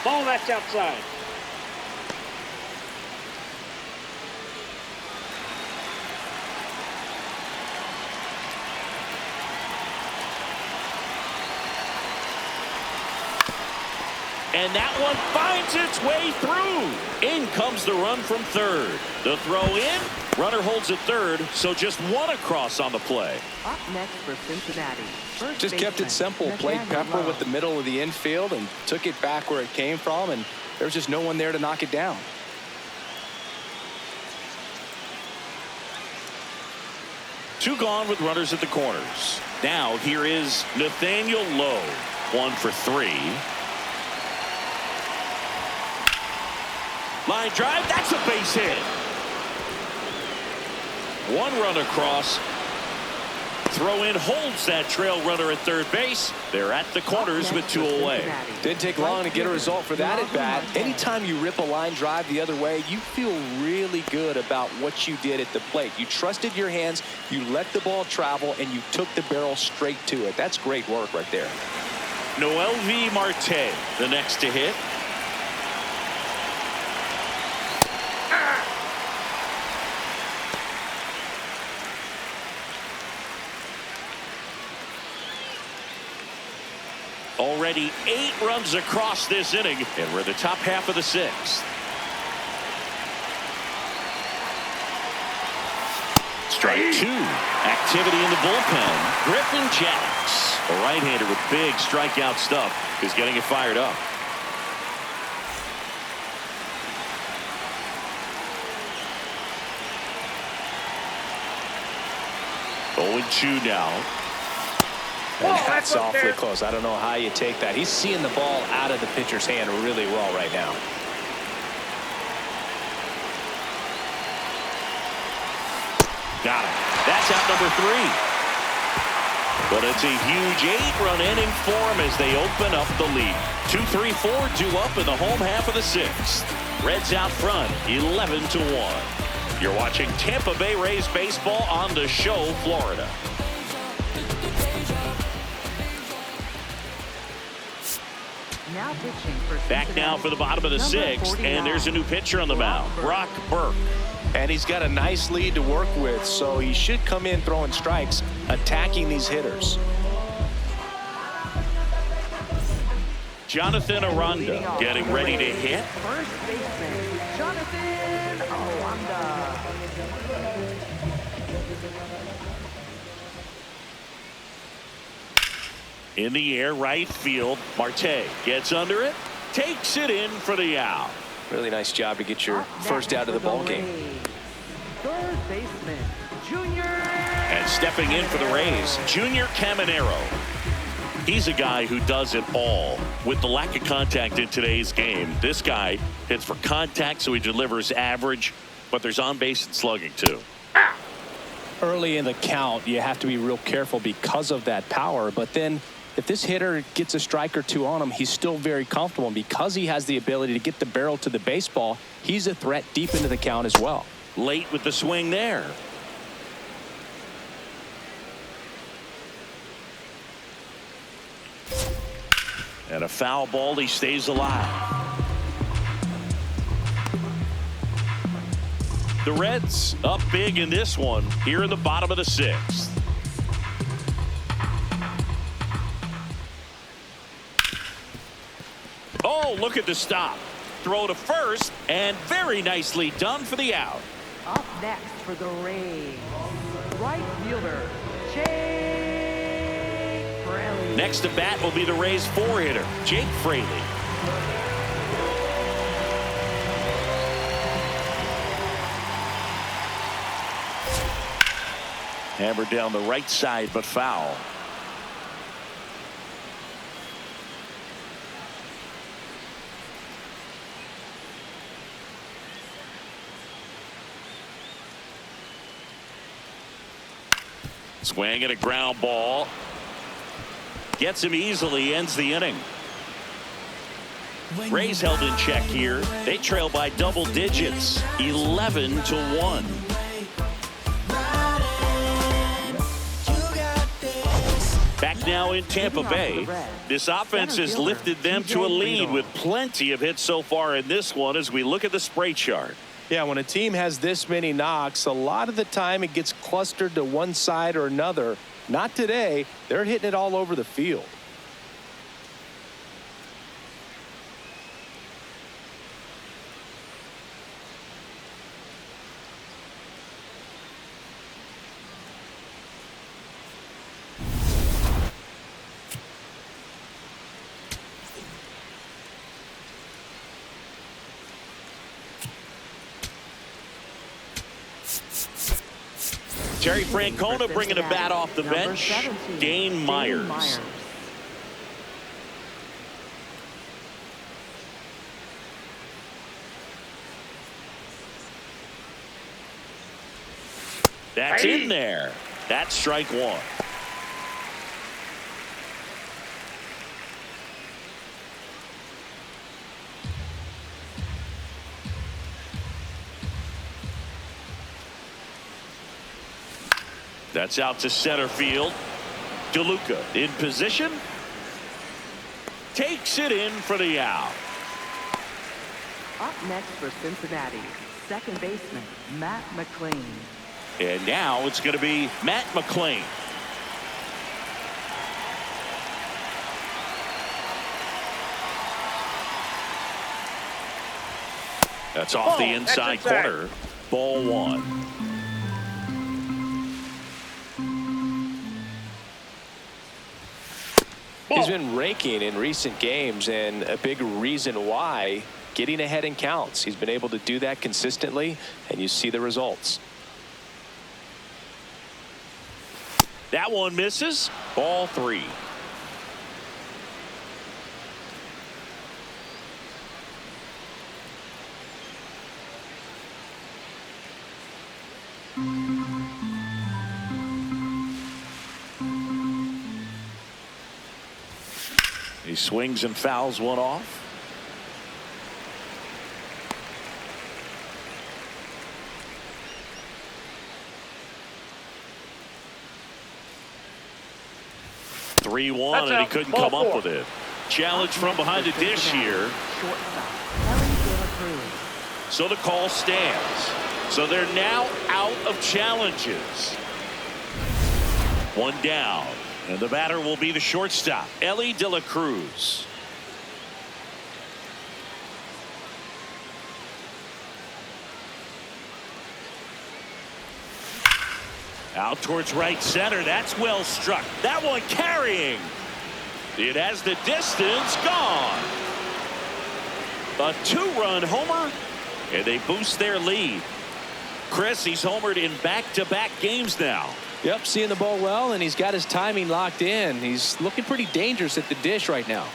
Ball, that's outside. And that one finds its way through. In comes the run from third. The throw in. Runner holds at third, so just one across on the play. Up next for Cincinnati. Just kept it simple. Played Pepper with the middle of the infield and took it back where it came from, and there was just no one there to knock it down. Two gone with runners at the corners. Now here is Nathaniel Lowe. 1 for 3. Line drive, that's a base hit. One run across. Throw in holds that trail runner at third base. They're at the corners with 2 away. Didn't take long to get a result for that at bat. Anytime you rip a line drive the other way, you feel really good about what you did at the plate. You trusted your hands, you let the ball travel, and you took the barrel straight to it. That's great work right there. Noelvi Marte, the next to hit. Already 8 runs across this inning, and we're in the top half of the 6th. Strike 2. Activity in the bullpen. Griffin Jacks, a right-hander with big strikeout stuff, is getting it fired up. Oh, 0-2 now. And that's awfully close. I don't know how you take that. He's seeing the ball out of the pitcher's hand really well right now. Got it. That's out number 3. But it's a huge 8-run inning for them as they open up the lead. 2-3-4, 2 up in the home half of the 6th. Reds out front, 11-1. You're watching Tampa Bay Rays baseball on The Show, Florida. Now pitching for Back now for the bottom of the 6th, and there's a new pitcher on the mound, Brock Burke. And he's got a nice lead to work with, so he should come in throwing strikes, attacking these hitters. Jonathan Arenda getting ready to hit. First baseman, Jonathan Arenda. In the air, right field. Marte gets under it, takes it in for the out. Really nice job to get your first out of the ball game. Third baseman, Junior. And stepping in for the Rays, Junior Caminero. He's a guy who does it all. With the lack of contact in today's game, this guy hits for contact, so he delivers average, but there's on base and slugging too. Early in the count, you have to be real careful because of that power, but then if this hitter gets a strike or 2 on him, he's still very comfortable. And because he has the ability to get the barrel to the baseball, he's a threat deep into the count as well. Late with the swing there. And a foul ball, he stays alive. The Reds up big in this one here in the bottom of the 6th. Oh, look at the stop. Throw to first, and very nicely done for the out. Up next for the Rays, right fielder, Jake Fraley. Next to bat will be the Rays 4-hitter, Jake Fraley. Hammered down the right side, but foul. Swing and a ground ball. Gets him easily, ends the inning. Rays held in check here. They trail by double digits, 11-1. Back now in Tampa Bay. This offense has lifted them to a lead with plenty of hits so far in this one as we look at the spray chart. Yeah, when a team has this many knocks, a lot of the time it gets clustered to one side or another. Not today. They're hitting it all over the field. Terry Francona bringing a bat off the bench. Dane Myers. That's in there. That's strike one. That's out to center field. DeLuca in position. Takes it in for the out. Up next for Cincinnati, second baseman Matt McLain. And now it's going to be Matt McLain. That's off the inside corner. Ball one. He's been raking in recent games, and a big reason why, getting ahead in counts. He's been able to do that consistently, and you see the results. That one misses. Ball three. He swings and fouls one off. Three one, and he couldn't come up with it. Challenge from behind the dish here. Elly De La Cruz. So the call stands. So they're now out of challenges. One down. And the batter will be the shortstop, Elly De La Cruz. Out towards right center. That's well struck. That one carrying. It has the distance. Gone. A two-run homer, and they boost their lead. Chris, he's homered in back-to-back games now. Yep, seeing the ball well, and he's got his timing locked in. He's looking pretty dangerous at the dish right now.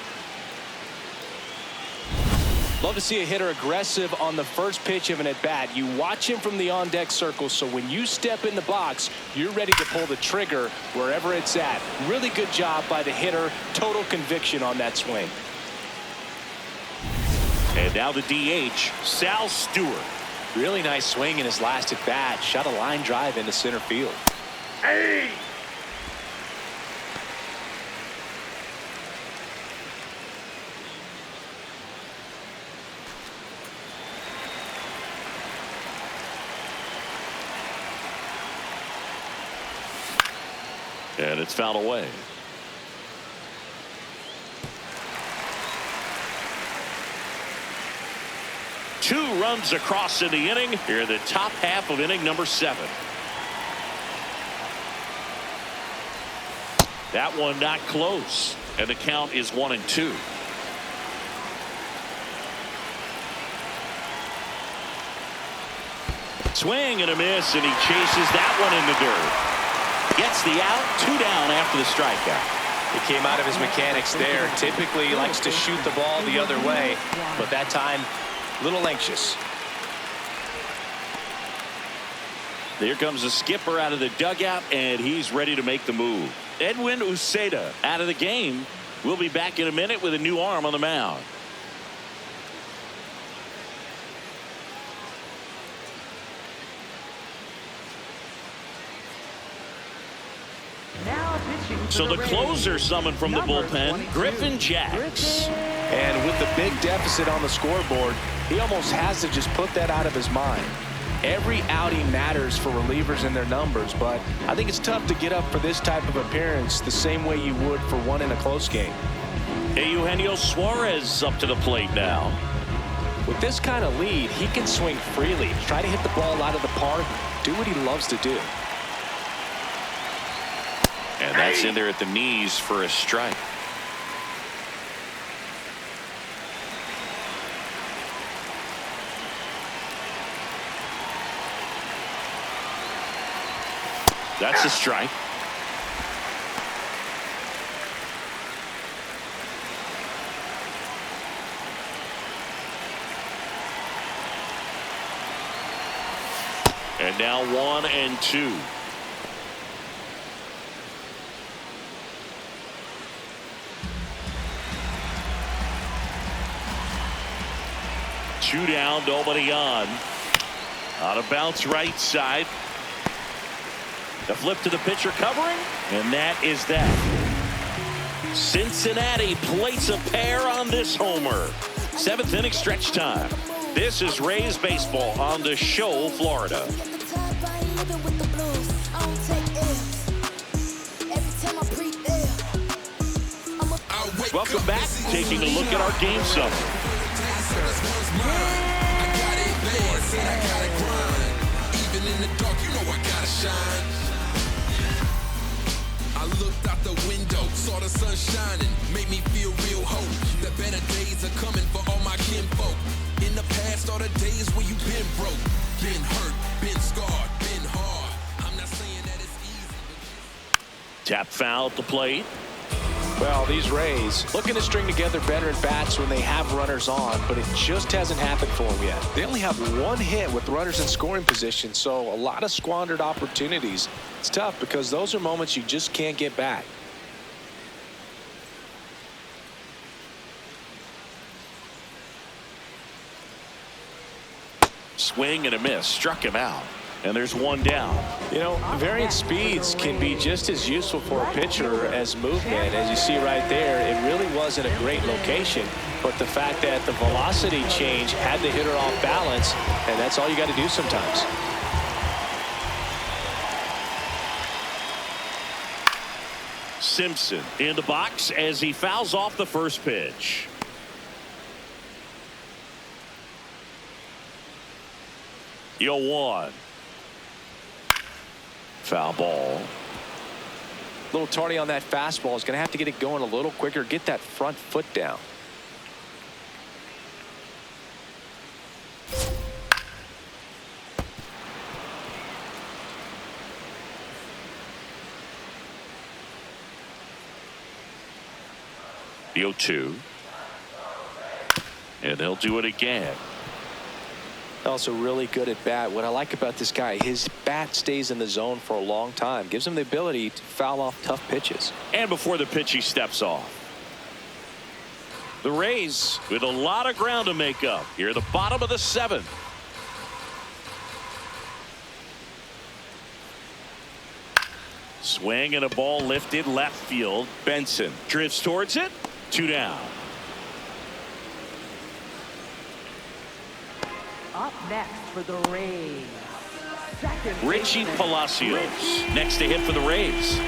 Love to see a hitter aggressive on the first pitch of an at-bat. You watch him from the on-deck circle, so when you step in the box, you're ready to pull the trigger wherever it's at. Really good job by the hitter. Total conviction on that swing. And now the DH, Sal Stewart. Really nice swing in his last at-bat. Shot a line drive into center field. Hey! And it's fouled away. Two runs across in the inning here in the top half of inning number 7. That one not close, and the count is 1-2. Swing and a miss, and he chases that one in the dirt. Gets the out, 2 down after the strikeout. He came out of his mechanics there. Typically he likes to shoot the ball the other way, but that time a little anxious. There comes the skipper out of the dugout, and he's ready to make the move. Edwin Uceda out of the game. We'll be back in a minute with a new arm on the mound. Now pitching So the closer summoned from the bullpen, Griffin Jax. And with the big deficit on the scoreboard, he almost has to just put that out of his mind. Every outing matters for relievers and their numbers, but I think it's tough to get up for this type of appearance the same way you would for one in a close game. Eugenio Suarez up to the plate now. With this kind of lead, he can swing freely, try to hit the ball out of the park, do what he loves to do. And that's in there at the knees for a strike. That's a strike. And now 1-2. Two down, nobody on. On a bounce right side. The flip to the pitcher covering, and that is that. Cincinnati plates a pair on this homer. 7th inning stretch time. This is Rays baseball on the show, Florida. Welcome back. Taking a look at our game summary. I looked out the window, saw the sun shining, made me feel real hope. The better days are coming for all my kinfolk. In the past, all the days where you been broke, been hurt, been scarred, been hard. I'm not saying that it's easy. Tap foul at the plate. Well, these Rays looking to string together better at bats when they have runners on, but it just hasn't happened for them yet. They only have one hit with runners in scoring position, so a lot of squandered opportunities. It's tough because those are moments you just can't get back. Swing and a miss, struck him out. And there's one down. You know, varying speeds can be just as useful for a pitcher as movement. As you see right there, it really wasn't a great location, but the fact that the velocity change had the hitter off balance, and that's all you got to do sometimes. Simpson in the box as he fouls off the first pitch. Yo, 1. Foul ball. A little tardy on that fastball. Is going to have to get it going a little quicker. Get that front foot down. The 0-2. And they'll do it again. Also really good at bat. What I like about this guy, his bat stays in the zone for a long time. Gives him the ability to foul off tough pitches. And before the pitch, he steps off. The Rays with a lot of ground to make up here at the bottom of the 7th. Swing and a ball lifted left field. Benson drifts towards it. 2 down. Up next for the Rays, Richie Palacios next to hit for the Rays.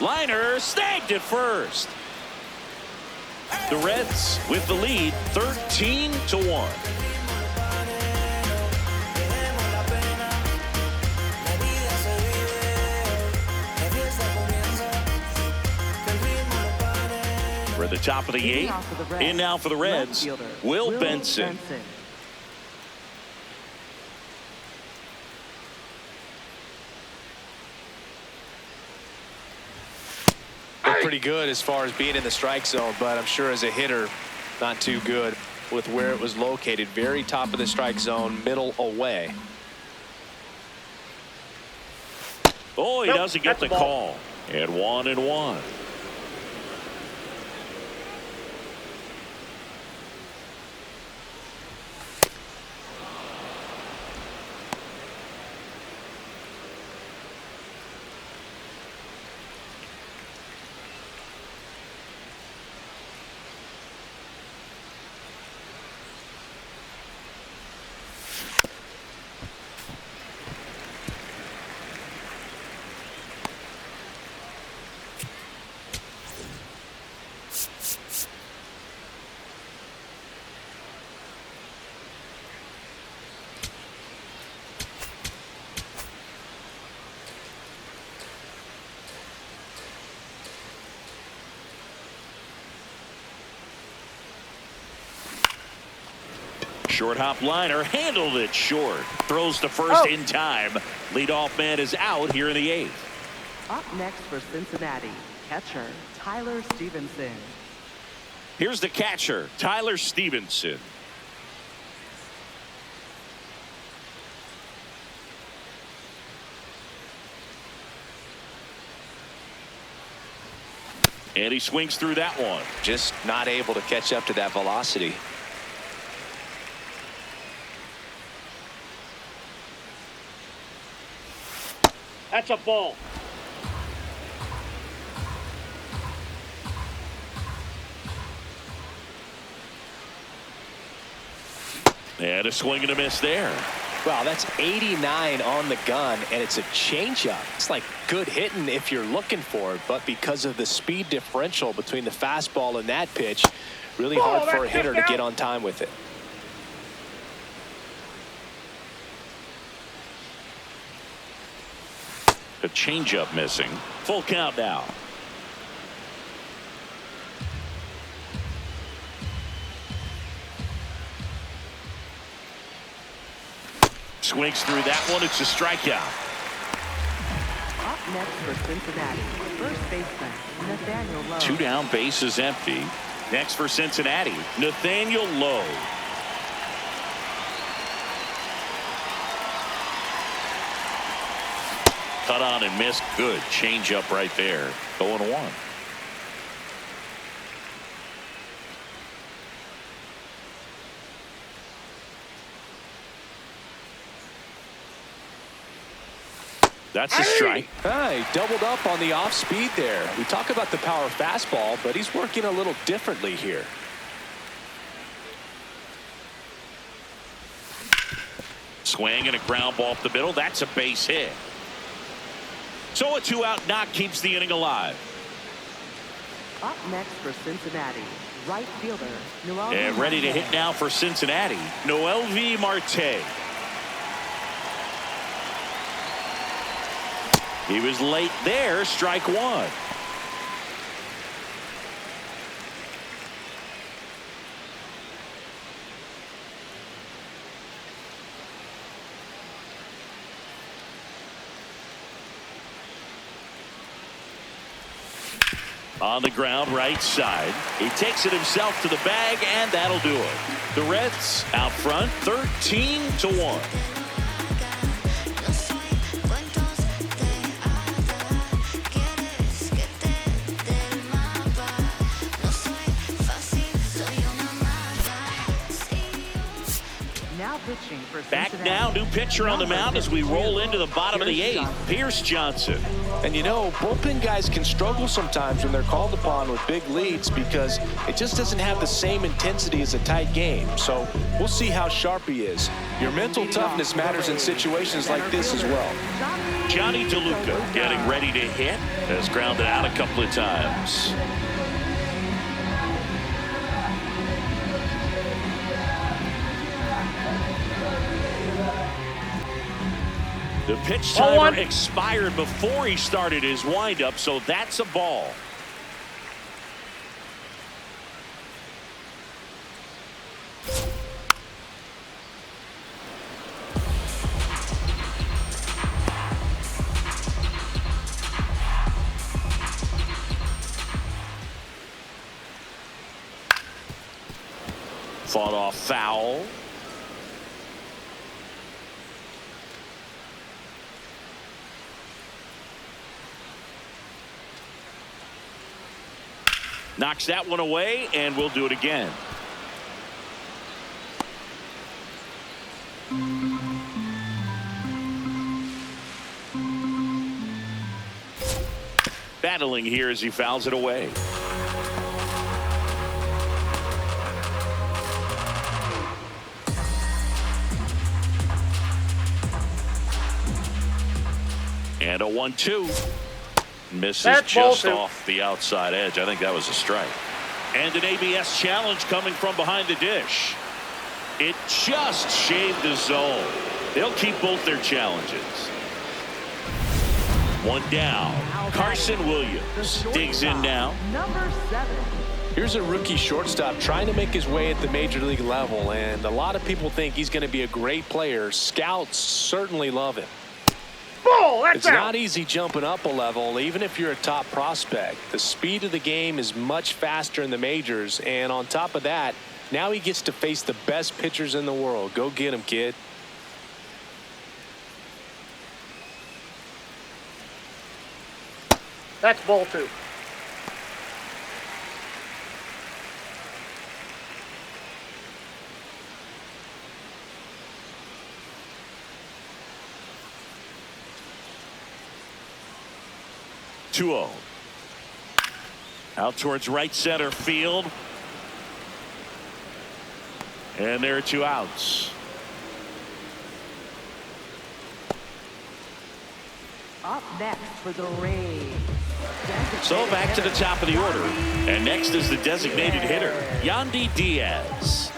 Liner snagged at first. The Reds with the lead 13-1. We're at the top of the 8th. In now for the Reds, Will Benson. They're pretty good as far as being in the strike zone, but I'm sure as a hitter, not too good with where it was located. Very top of the strike zone, middle away. Oh, he doesn't get the call. And 1-1. Short hop liner handled it short. Throws to first in time. Leadoff man is out here in the 8th. Up next for Cincinnati, catcher Tyler Stephenson. Here's the catcher, Tyler Stephenson. And he swings through that one. Just not able to catch up to that velocity. That's a ball. And a swing and a miss there. Wow, that's 89 on the gun, and it's a changeup. It's like good hitting if you're looking for it, but because of the speed differential between the fastball and that pitch, really hard for a hitter to get on time with it. A changeup missing. Full count now. Swings through that one. It's a strikeout. Up next for Cincinnati, first baseman Nathaniel Lowe. 2 down, bases empty. Next for Cincinnati, Nathaniel Lowe. Cut on and missed. Good changeup right there. 0-1. That's a strike. He doubled up on the off speed there. We talk about the power fastball, but he's working a little differently here. Swing and a ground ball up the middle. That's a base hit. So a 2-out knock keeps the inning alive. Up next for Cincinnati, right fielder Noelvi And ready to hit now for Cincinnati, Noelvi Marte. He was late there. Strike 1. On the ground, right side. He takes it himself to the bag, and that'll do it. The Reds out front, 13-1. Back now, new pitcher on the mound as we roll into the bottom of the 8th. Pierce Johnson. And you know, bullpen guys can struggle sometimes when they're called upon with big leads because it just doesn't have the same intensity as a tight game. So we'll see how sharp he is. Your mental toughness matters in situations like this as well. Jonny DeLuca getting ready to hit. Has grounded out a couple of times. The pitch timer expired before he started his windup, so that's a ball. Fought off foul. Knocks that one away, and we'll do it again. Battling here as he fouls it away. And a 1-2. Misses just off the outside edge. I think that was a strike. And an ABS challenge coming from behind the dish. It just shaved the zone. They'll keep both their challenges. One down. Carson Williams digs in now. Number 7, Here's a rookie shortstop trying to make his way at the major league level, and a lot of people think he's going to be a great player. Scouts certainly love him. Ball, that's It's out. not easy jumping up a level, even if you're a top prospect. The speed of the game is much faster in the majors, and on top of that, now he gets to face the best pitchers in the world. Go get him, kid. That's ball 2. Out towards right center field. And there are 2 outs. Up next for the Rays. So back to the top of the order. And next is the designated hitter, Yandy Diaz.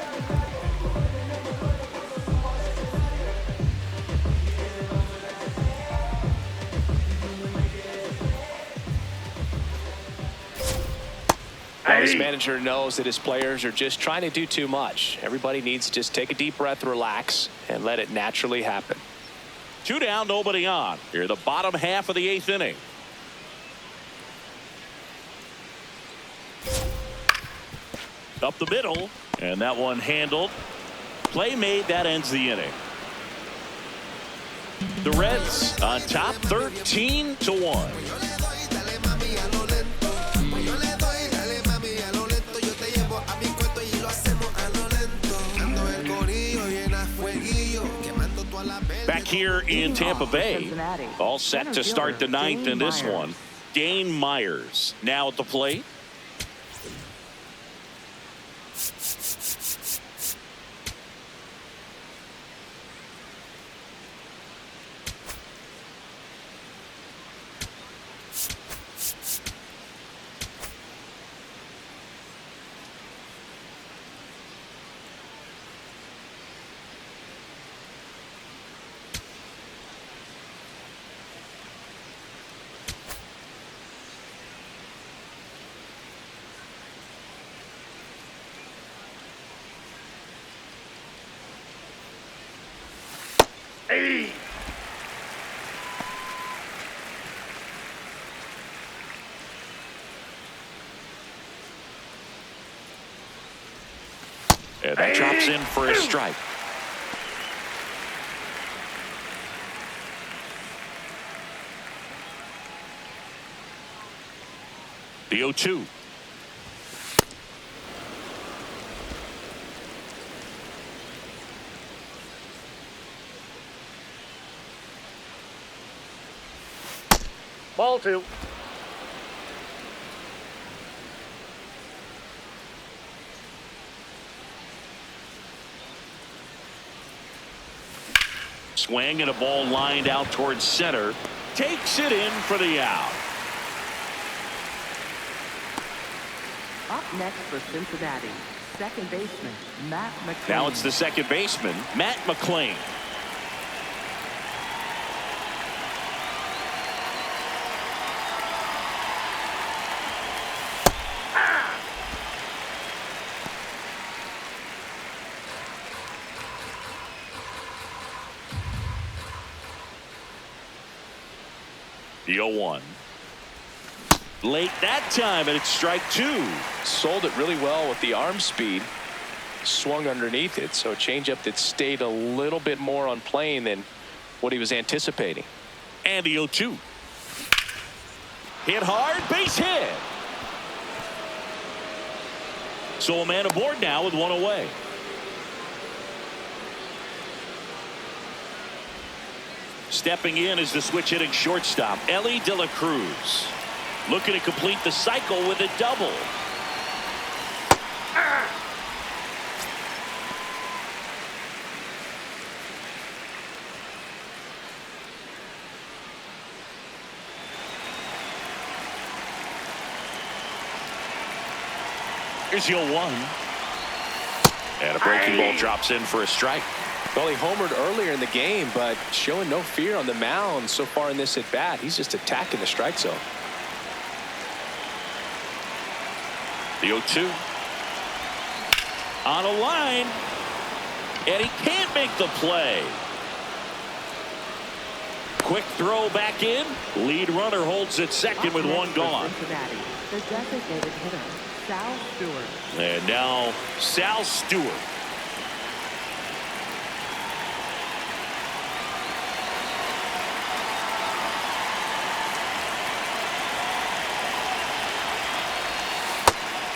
Well, this manager knows that his players are just trying to do too much. Everybody needs to just take a deep breath, relax, and let it naturally happen. 2 down, nobody on. Here, the bottom half of the 8th inning. Up the middle, and that one handled. Play made, that ends the inning. The Reds on top 13-1. Back here in Tampa Bay, all set to start the 9th in this one. Dane Myers now at the plate. And that drops in for a strike. The 0-2. Ball 2. Swing and a ball lined out towards center. Takes it in for the out. Up next for Cincinnati, second baseman Matt McLain. Now it's the second baseman, Matt McLain. The 0-1. Late that time, and it's strike 2. Sold it really well with the arm speed. Swung underneath it, so a changeup that stayed a little bit more on plane than what he was anticipating. And the 0-2. Hit hard, base hit. So a man aboard now with one away. Stepping in is the switch hitting shortstop, Elly De La Cruz. Looking to complete the cycle with a double. Here's the 0-1. And a breaking ball drops in for a strike. Well, he homered earlier in the game, but showing no fear on the mound so far in this at bat. He's just attacking the strike zone. The 0-2. On a line. And he can't make the play. Quick throw back in. Lead runner holds at second with one gone. Cincinnati, the designated hitter, Sal Stewart. And now Sal Stewart.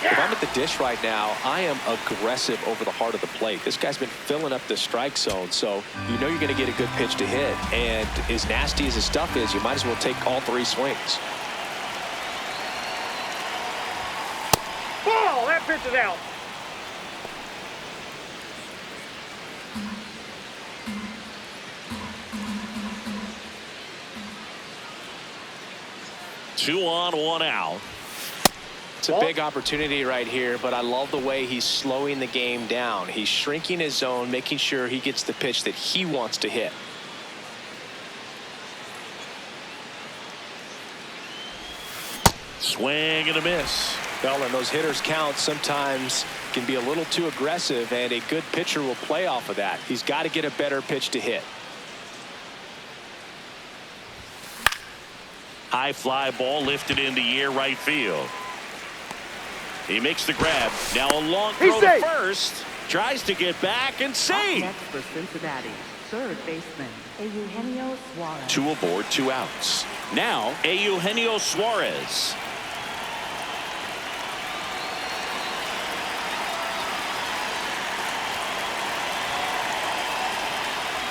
If I'm at the dish right now, I am aggressive over the heart of the plate. This guy's been filling up the strike zone, so you know you're going to get a good pitch to hit. And as nasty as his stuff is, you might as well take all three swings. Ball! That pitch is out. Two on, one out. It's a big opportunity right here, but I love the way he's slowing the game down. He's shrinking his zone, making sure he gets the pitch that he wants to hit. Swing and a miss. Well, and those hitters count sometimes can be a little too aggressive, and a good pitcher will play off of that. He's got to get a better pitch to hit. High fly ball lifted in the air right field. He makes the grab. Now a long throw to first. Tries to get back and save. Next for Cincinnati, third baseman, Eugenio Suarez. Two aboard, two outs. Now Eugenio Suarez.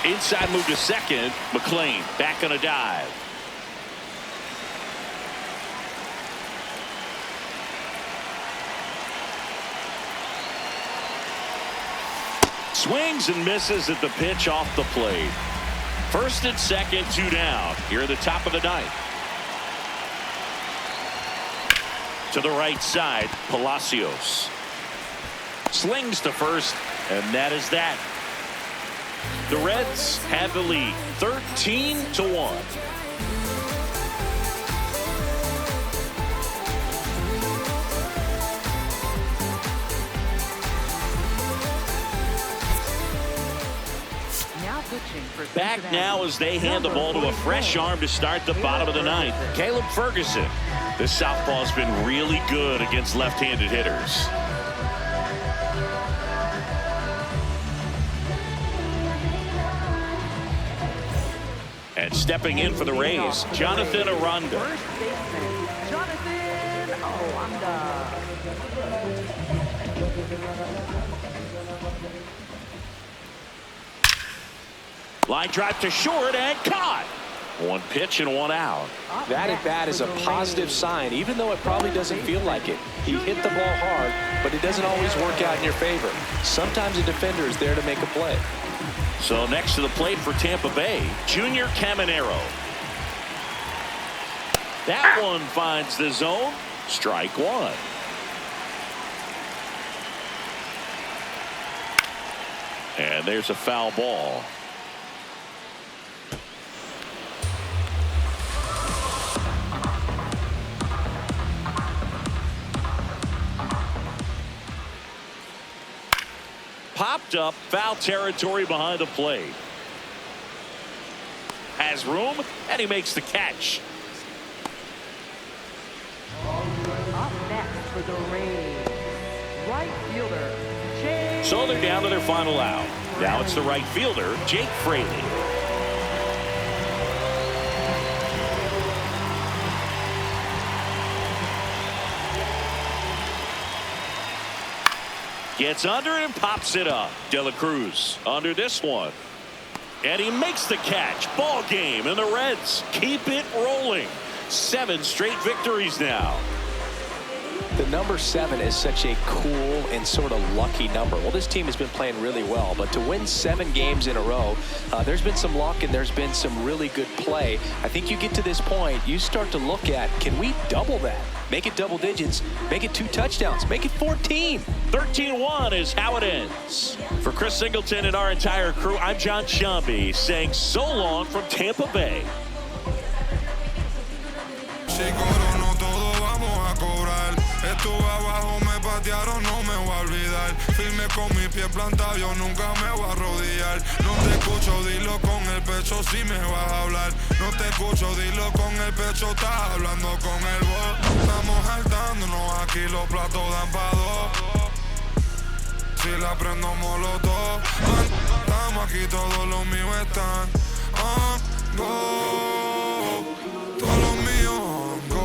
Inside move to second. McLain back on a dive. Swings and misses at the pitch off the plate. First and second, two down. Here at the top of the ninth. To the right side, Palacios. Slings to first, and that is that. The Reds have the lead, 13-1. Back now as they hand the ball to a fresh arm to start the bottom of the ninth. Caleb Ferguson. This southpaw's been really good against left-handed hitters. And stepping in for the Rays, Jonathan Arenda. First baseman, Jonathan Arenda. Line drive to short and caught. One pitch and one out. That at bat is a positive sign, even though it probably doesn't feel like it. He hit the ball hard, but it doesn't always work out in your favor. Sometimes a defender is there to make a play. So next to the plate for Tampa Bay, Junior Caminero. That one finds the zone. Strike one. And there's a foul ball. Popped up, foul territory behind the plate. Has room, and he makes the catch. Up next for the Rays, right fielder, Jake. So they're down to their final out. Now it's the right fielder, Jake Fraley. Gets under it and pops it up. De La Cruz under this one. And he makes the catch. Ball game, and the Reds keep it rolling. 7 straight victories now. The number 7 is such a cool and sort of lucky number. Well, this team has been playing really well, but to win 7 games in a row, there's been some luck and there's been some really good play. I think you get to this point, you start to look at, can we double that? Make it double digits, make it 2 touchdowns, make it 14. 13-1 is how it ends. For Chris Singleton and our entire crew, I'm John Shambi saying so long from Tampa Bay. Si corono todo vamos a cobrar. Estuve abajo, me batearon, no me voy a olvidar. Firme con mi pie plantado, yo nunca me voy a arrodillar. No te escucho, dilo con el pecho si me vas a hablar. No te escucho, dilo con el pecho, estás hablando con el voz. Estamos saltándonos aquí, los platos dan pa' dos. Si la prendo molotov, estamos aquí, todos los míos están on go. Todos los míos on go.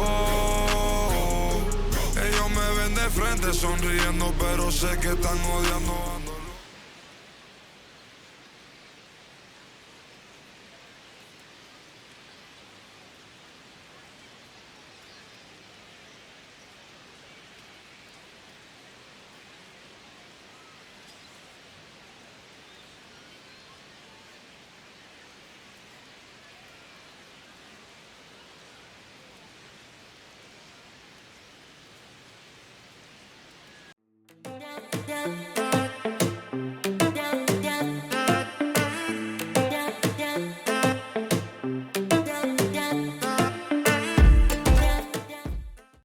Ellos me ven de frente sonriendo, pero sé que están odiando.